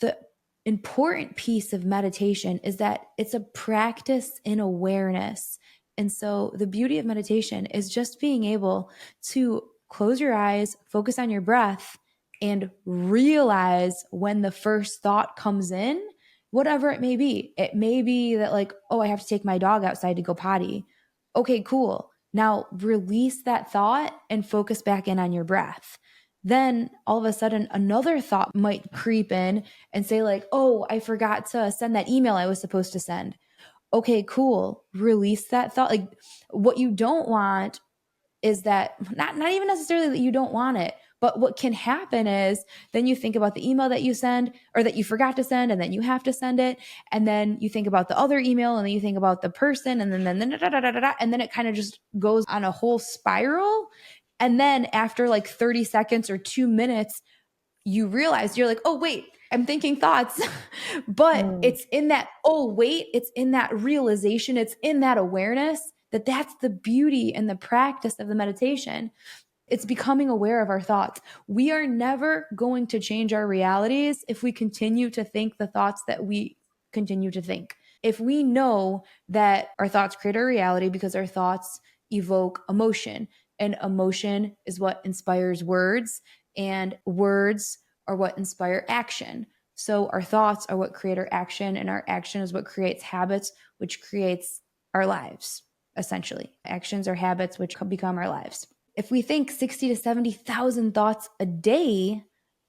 The important piece of meditation is that it's a practice in awareness. And so the beauty of meditation is just being able to close your eyes, focus on your breath, and realize when the first thought comes in, whatever it may be. It may be that like, oh, I have to take my dog outside to go potty. Okay, cool. Now release that thought and focus back in on your breath. Then all of a sudden another thought might creep in and say like, oh, I forgot to send that email I was supposed to send. Okay, cool. Release that thought. Like what you don't want is that not even necessarily that you don't want it, but what can happen is then you think about the email that you send or that you forgot to send and then you have to send it. And then you think about the other email and then you think about the person and then and then it kind of just goes on a whole spiral. And then after like 30 seconds or 2 minutes, you realize you're like, oh, wait, I'm thinking thoughts. But it's in that, oh, wait, it's in that realization. It's in that awareness that that's the beauty and the practice of the meditation. It's becoming aware of our thoughts. We are never going to change our realities if we continue to think the thoughts that we continue to think. If we know that our thoughts create our reality because our thoughts evoke emotion, and emotion is what inspires words, and words are what inspire action. So our thoughts are what create our action, and our action is what creates habits, which creates our lives, essentially. Actions are habits which become our lives. If we think 60 to 70,000 thoughts a day,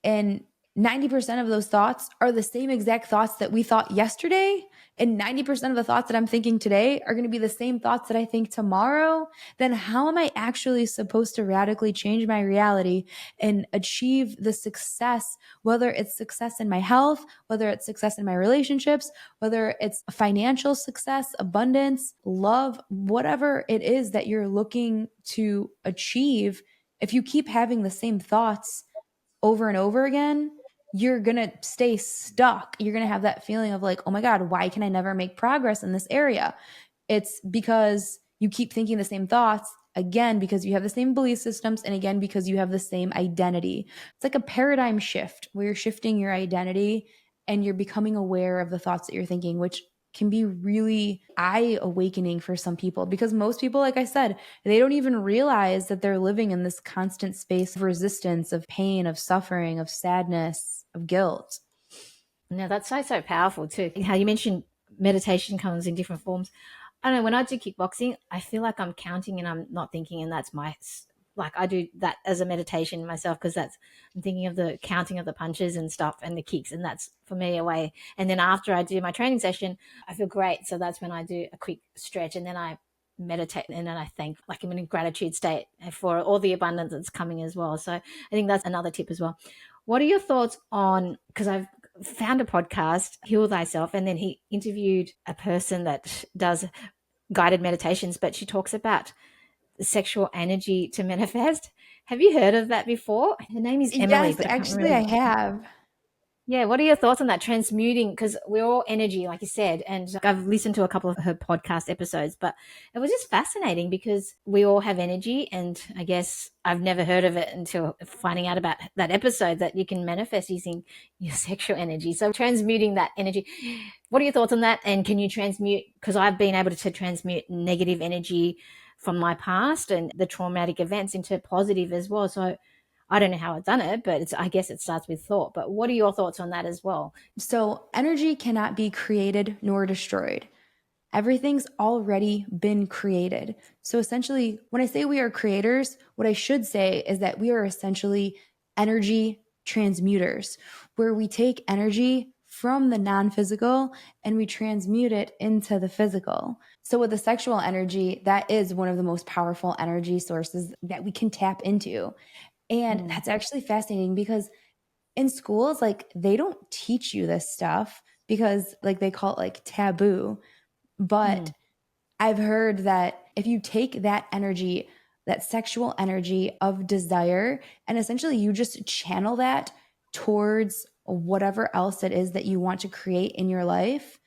and 90% of those thoughts are the same exact thoughts that we thought yesterday, and 90% of the thoughts that I'm thinking today are going to be the same thoughts that I think tomorrow, then how am I actually supposed to radically change my reality and achieve the success, whether it's success in my health, whether it's success in my relationships, whether it's financial success, abundance, love, whatever it is that you're looking to achieve? If you keep having the same thoughts over and over again, you're going to stay stuck. You're going to have that feeling of like, oh my God, why can I never make progress in this area? It's because you keep thinking the same thoughts, again, because you have the same belief systems, and again, because you have the same identity. It's like a paradigm shift where you're shifting your identity and you're becoming aware of the thoughts that you're thinking, which can be really eye-awakening for some people, because most people, like I said, they don't even realize that they're living in this constant space of resistance, of pain, of suffering, of sadness, of guilt. No, that's so powerful too. How you mentioned meditation comes in different forms. I don't know, when I do kickboxing, I feel like I'm counting and I'm not thinking, and that's like I do that as a meditation myself, because I'm thinking of the counting of the punches and stuff and the kicks, and that's for me a way. And then after I do my training session, I feel great. So that's when I do a quick stretch and then I meditate and then I thank, like I'm in a gratitude state for all the abundance that's coming as well. So I think that's another tip as well. What are your thoughts on, because I've found a podcast, Heal Thyself, and then he interviewed a person that does guided meditations, but she talks about sexual energy to manifest. Have you heard of that before? Her name is Emily. Yes, but actually, I have. Yeah, what are your thoughts on that? Transmuting, because we're all energy, like you said, and I've listened to a couple of her podcast episodes, but it was just fascinating because we all have energy, and I guess I've never heard of it until finding out about that episode, that you can manifest using your sexual energy. So transmuting that energy. What are your thoughts on that? And can you transmute, because I've been able to transmute negative energy from my past and the traumatic events into positive as well. So I don't know how I've done it, but I guess it starts with thought. But what are your thoughts on that as well? So energy cannot be created nor destroyed. Everything's already been created. So essentially, when I say we are creators, what I should say is that we are essentially energy transmuters, where we take energy from the non-physical and we transmute it into the physical. So with the sexual energy, that is one of the most powerful energy sources that we can tap into. And that's actually fascinating because in schools, like they don't teach you this stuff because like they call it like taboo. But I've heard that if you take that energy, that sexual energy of desire, and essentially you just channel that towards whatever else it is that you want to create in your life,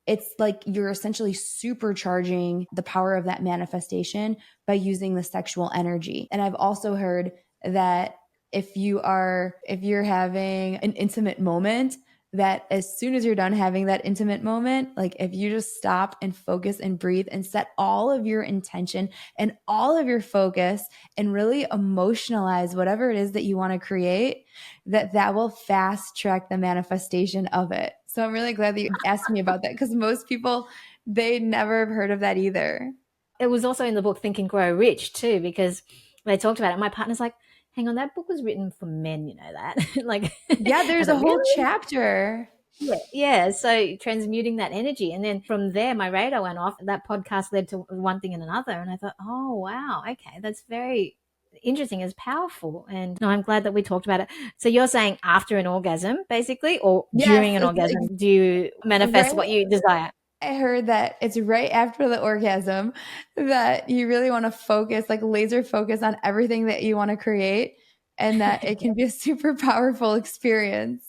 it's like you're essentially supercharging the power of that manifestation by using the sexual energy. And I've also heard that if you're having an intimate moment, that as soon as you're done having that intimate moment, like if you just stop and focus and breathe and set all of your intention and all of your focus and really emotionalize whatever it is that you want to create, that will fast track the manifestation of it. So I'm really glad that you asked me about that, because most people, they never have heard of that either. It was also in the book Think and Grow Rich too, because they talked about it. My partner's like, hang on, that book was written for men, you know that? Like, Yeah, I there's a thought, whole really? chapter. Yeah. Yeah. So transmuting that energy. And then from there, my radar went off. That podcast led to one thing and another. And I thought, oh, wow. Okay. That's very interesting. It's powerful. And no, I'm glad that we talked about it. So you're saying after an orgasm, basically, or Yes, during an it's like orgasm, do you manifest right. what you desire? I heard that it's right after the orgasm that you really want to focus, like laser focus on everything that you want to create, and that it can be a super powerful experience.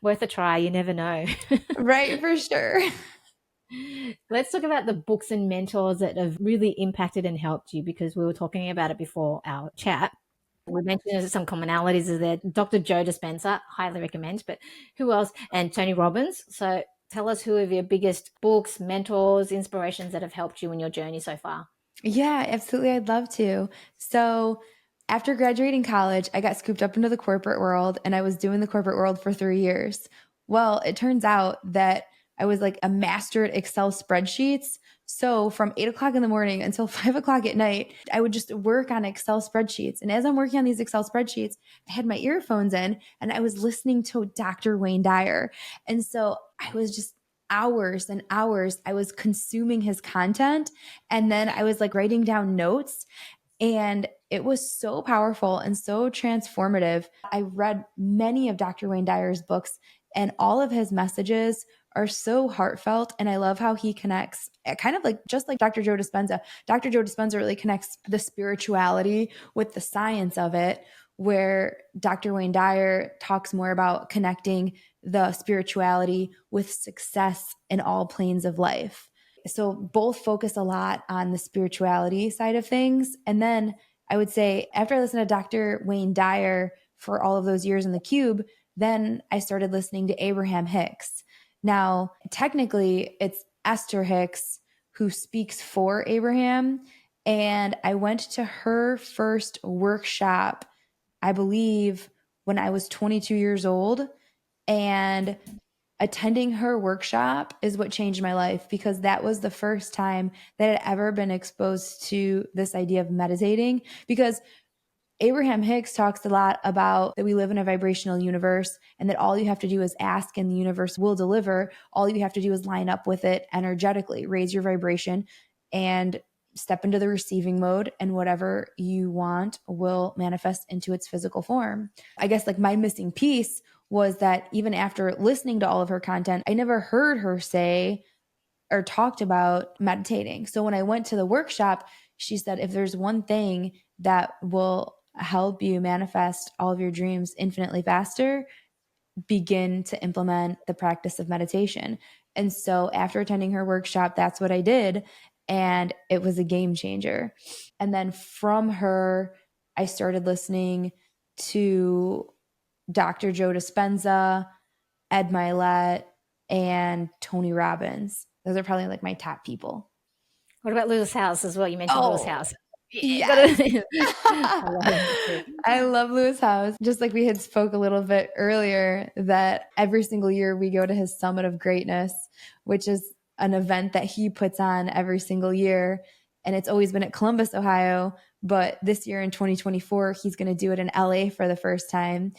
Worth a try. You never know. Right, for sure. Let's talk about the books and mentors that have really impacted and helped you, because we were talking about it before our chat. We mentioned there's some commonalities is there. Dr. Joe Dispenza, highly recommend, but who else? And Tony Robbins. So tell us who are your biggest books, mentors, inspirations that have helped you in your journey so far. Yeah, absolutely. I'd love to. So, after graduating college, I got scooped up into the corporate world, and I was doing the corporate world for 3 years. Well, it turns out that I was like a master at Excel spreadsheets. So, from 8 o'clock in the morning until 5 o'clock at night, I would just work on Excel spreadsheets. And as I'm working on these Excel spreadsheets, I had my earphones in and I was listening to Dr. Wayne Dyer. And so I was just hours and hours, I was consuming his content. And then I was like writing down notes, and it was so powerful and so transformative. I read many of Dr. Wayne Dyer's books, and all of his messages are so heartfelt. And I love how he connects, kind of like just like Dr. Joe Dispenza. Dr. Joe Dispenza really connects the spirituality with the science of it, where Dr. Wayne Dyer talks more about connecting the spirituality with success in all planes of life. So both focus a lot on the spirituality side of things. And then I would say after I listened to Dr. Wayne Dyer for all of those years in the cube, then I started listening to Abraham Hicks. Now, technically, it's Esther Hicks who speaks for Abraham. And I went to her first workshop, I believe, when I was 22 years old. And attending her workshop is what changed my life, because that was the first time that I'd ever been exposed to this idea of meditating. Because Abraham Hicks talks a lot about that we live in a vibrational universe, and that all you have to do is ask and the universe will deliver. All you have to do is line up with it energetically, raise your vibration, and step into the receiving mode, and whatever you want will manifest into its physical form. I guess like my missing piece was that even after listening to all of her content, I never heard her say or talked about meditating. So when I went to the workshop, she said, if there's one thing that will help you manifest all of your dreams infinitely faster, begin to implement the practice of meditation. And so after attending her workshop, that's what I did. And it was a game changer. And then from her, I started listening to Dr. Joe Dispenza, Ed Milet, and Tony Robbins. Those are probably like my top people. What about Lewis House as well? You mentioned Lewis Oh, House. Yeah, yes. gotta, I love him too. I love Lewis House. Just like we had spoke a little bit earlier, that every single year we go to his Summit of Greatness, which is an event that he puts on every single year. And it's always been at Columbus, Ohio. But this year in 2024, he's going to do it in LA for the first time.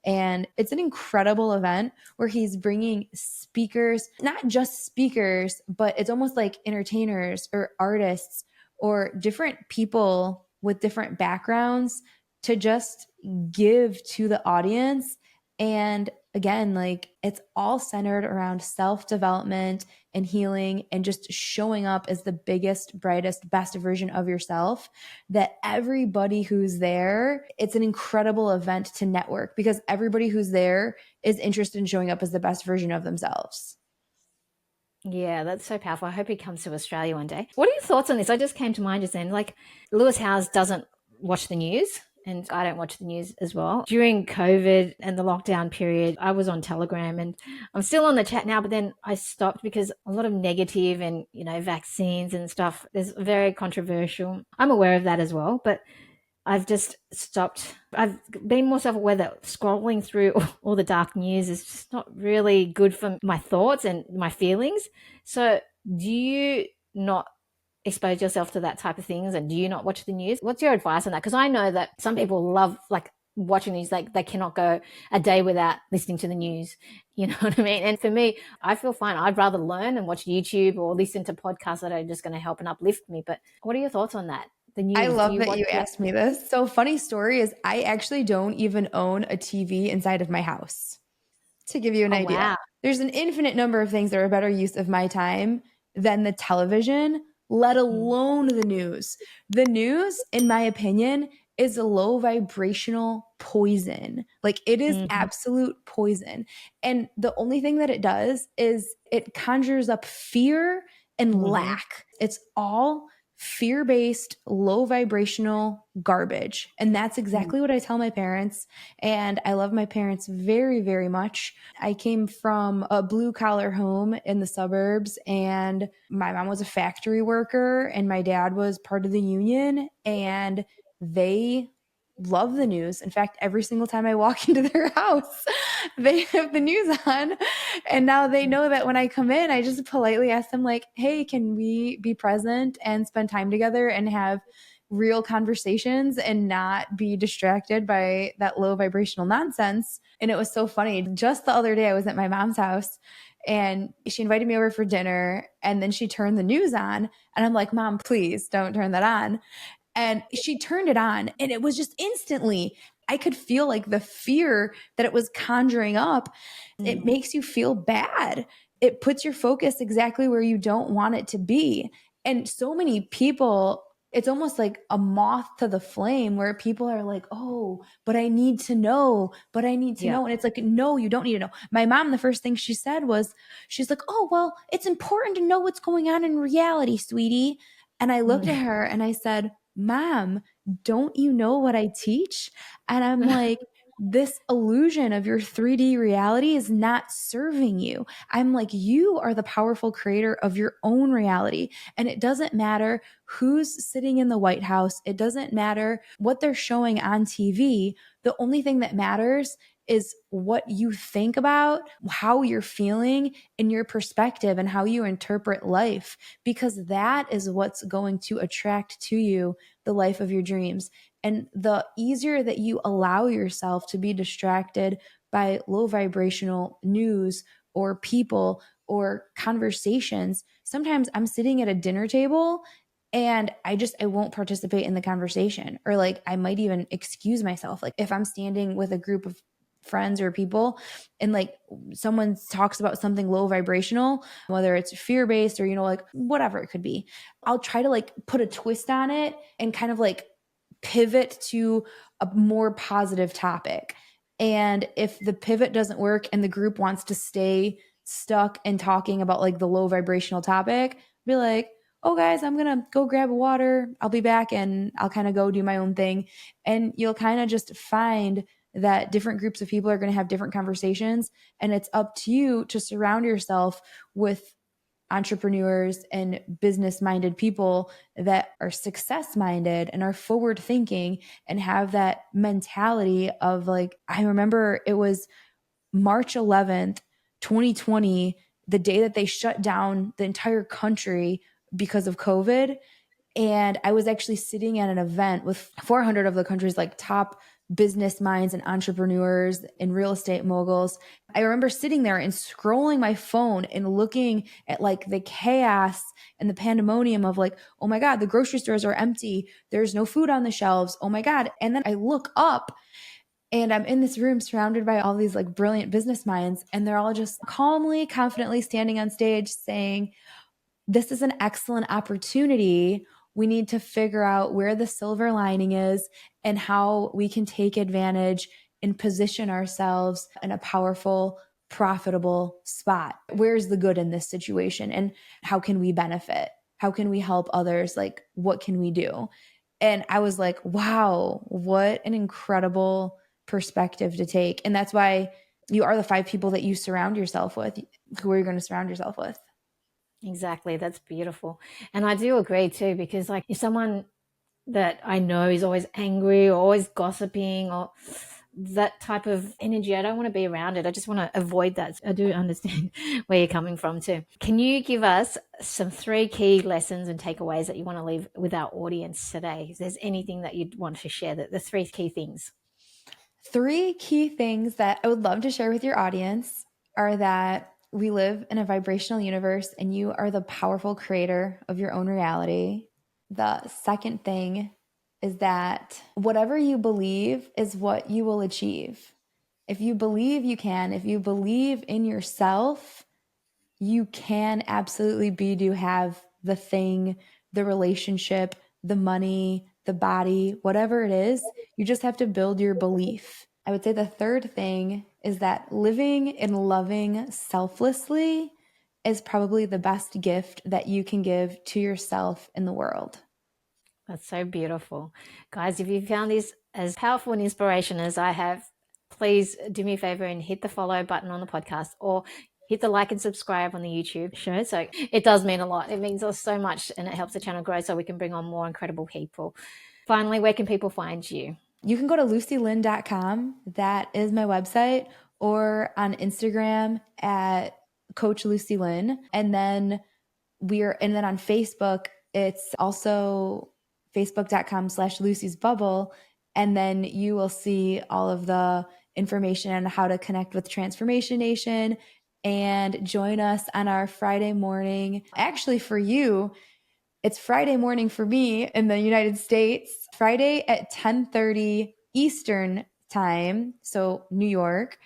And it's an incredible event where he's bringing speakers, not just speakers, but it's almost like entertainers or artists or different people with different backgrounds to just give to the audience. And again, like it's all centered around self-development and healing and just showing up as the biggest, brightest, best version of yourself. That everybody who's there, it's an incredible event to network, because everybody who's there is interested in showing up as the best version of themselves. Yeah, that's so powerful. I hope he comes to Australia one day. What are your thoughts on this? I just came to mind just then. Like, Lewis Howes doesn't watch the news, and I don't watch the news as well. During COVID and the lockdown period, I was on Telegram, and I'm still on the chat now, but then I stopped because a lot of negative and, vaccines and stuff is very controversial. I'm aware of that as well, but I've just stopped. I've been more self-aware that scrolling through all the dark news is just not really good for my thoughts and my feelings. So do you not expose yourself to that type of things, and do you not watch the news? What's your advice on that? Because I know that some people love like watching these, like they cannot go a day without listening to the news. You know what I mean? And for me, I feel fine. I'd rather learn and watch YouTube or listen to podcasts that are just going to help and uplift me. But what are your thoughts on that? The I news, do love you that watch you it? asked me this. So funny story is I actually don't even own a TV inside of my house. To give you an Oh, idea, wow. there's an infinite number of things that are a better use of my time than the television, let Mm. alone the news. The news, in my opinion, is a low vibrational poison. Like it is Mhm. absolute poison. And the only thing that it does is it conjures up fear and Mhm. lack. It's all fear based, low vibrational garbage. And that's Mm. exactly what I tell my parents. And I love my parents very, very much. I came from a blue collar home in the suburbs, and my mom was a factory worker, and my dad was part of the union. And they love the news. In fact, every single time I walk into their house, they have the news on. And now they know that when I come in, I just politely ask them, like, hey, can we be present and spend time together and have real conversations and not be distracted by that low vibrational nonsense? And it was so funny. Just the other day, I was at my mom's house and she invited me over for dinner, and then she turned the news on. And I'm like, Mom, please don't turn that on. And she turned it on, and it was just instantly, I could feel like the fear that it was conjuring up. It Mm. makes you feel bad. It puts your focus exactly where you don't want it to be. And so many people, it's almost like a moth to the flame where people are like, oh, but I need to know, but I need to Yeah. know. And it's like, no, you don't need to know. My mom, the first thing she said was, she's like, oh, well, it's important to know what's going on in reality, sweetie. And I looked at Mm. her and I said, Mom, don't you know what I teach? And I'm like, this illusion of your 3D reality is not serving you. I'm like, you are the powerful creator of your own reality. And it doesn't matter who's sitting in the White House, it doesn't matter what they're showing on TV. The only thing that matters is what you think about, how you're feeling, and your perspective and how you interpret life, because that is what's going to attract to you the life of your dreams. And the easier that you allow yourself to be distracted by low vibrational news or people or conversations. Sometimes I'm sitting at a dinner table and I won't participate in the conversation, or like I might even excuse myself. Like if I'm standing with a group of friends or people and like someone talks about something low vibrational, whether it's fear based or, like whatever it could be, I'll try to like put a twist on it and kind of like pivot to a more positive topic. And if the pivot doesn't work and the group wants to stay stuck and talking about like the low vibrational topic, be like, oh guys, I'm going to go grab water. I'll be back, and I'll kind of go do my own thing. And you'll kind of just find that different groups of people are going to have different conversations. And it's up to you to surround yourself with entrepreneurs and business minded people that are success minded and are forward thinking and have that mentality of like, I remember it was March 11th, 2020, the day that they shut down the entire country because of COVID. And I was actually sitting at an event with 400 of the country's like top business minds and entrepreneurs and real estate moguls. I remember sitting there and scrolling my phone and looking at like the chaos and the pandemonium of like, oh my God, the grocery stores are empty. There's no food on the shelves. Oh my God. And then I look up and I'm in this room surrounded by all these like brilliant business minds. And they're all just calmly, confidently standing on stage saying, this is an excellent opportunity. We need to figure out where the silver lining is and how we can take advantage and position ourselves in a powerful, profitable spot? Where's the good in this situation? And how can we benefit? How can we help others? Like, what can we do? And I was like, wow, what an incredible perspective to take. And that's why you are the 5 people that you surround yourself with. Who are you going to surround yourself with? Exactly. That's beautiful. And I do agree too, because like if someone that I know is always angry or always gossiping or that type of energy, I don't want to be around it. I just want to avoid that. I do understand where you're coming from too. Can you give us some 3 key lessons and takeaways that you want to leave with our audience today? If there's anything that you'd want to share, the 3 key things. 3 key things that I would love to share with your audience are that we live in a vibrational universe and you are the powerful creator of your own reality. The second thing is that whatever you believe is what you will achieve. If you believe you can, if you believe in yourself, you can absolutely be to have the thing, the relationship, the money, the body, whatever it is. You just have to build your belief. I would say the third thing is that living and loving selflessly is probably the best gift that you can give to yourself in the world. That's so beautiful. Guys, if you found this as powerful and inspiration as I have, please do me a favor and hit the follow button on the podcast or hit the like and subscribe on the YouTube show. So it does mean a lot. It means us so much and it helps the channel grow so we can bring on more incredible people. Finally, where can people find you? You can go to lucielynn.com. That is my website, or on Instagram at Coach Lucie Lynn. And then on Facebook, it's also facebook.com/Lucie's Bubble. And then you will see all of the information on how to connect with Transformation Nation and join us on our Friday morning. Actually, for you, it's Friday morning for me in the United States, Friday at 10:30 Eastern time, so New York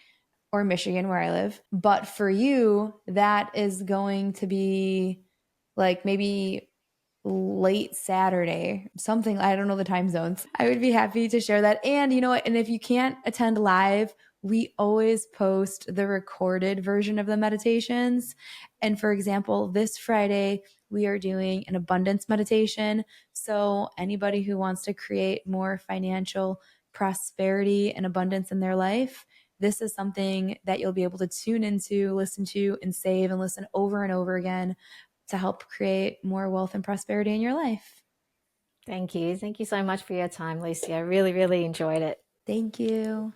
or Michigan where I live. But for you, that is going to be like maybe late Saturday, something. I don't know the time zones. I would be happy to share that. And you know what? And if you can't attend live, we always post the recorded version of the meditations. And for example, this Friday, we are doing an abundance meditation. So anybody who wants to create more financial prosperity and abundance in their life, this is something that you'll be able to tune into, listen to, and save and listen over and over again to help create more wealth and prosperity in your life. Thank you. Thank you so much for your time, Lucie. I really, really enjoyed it. Thank you.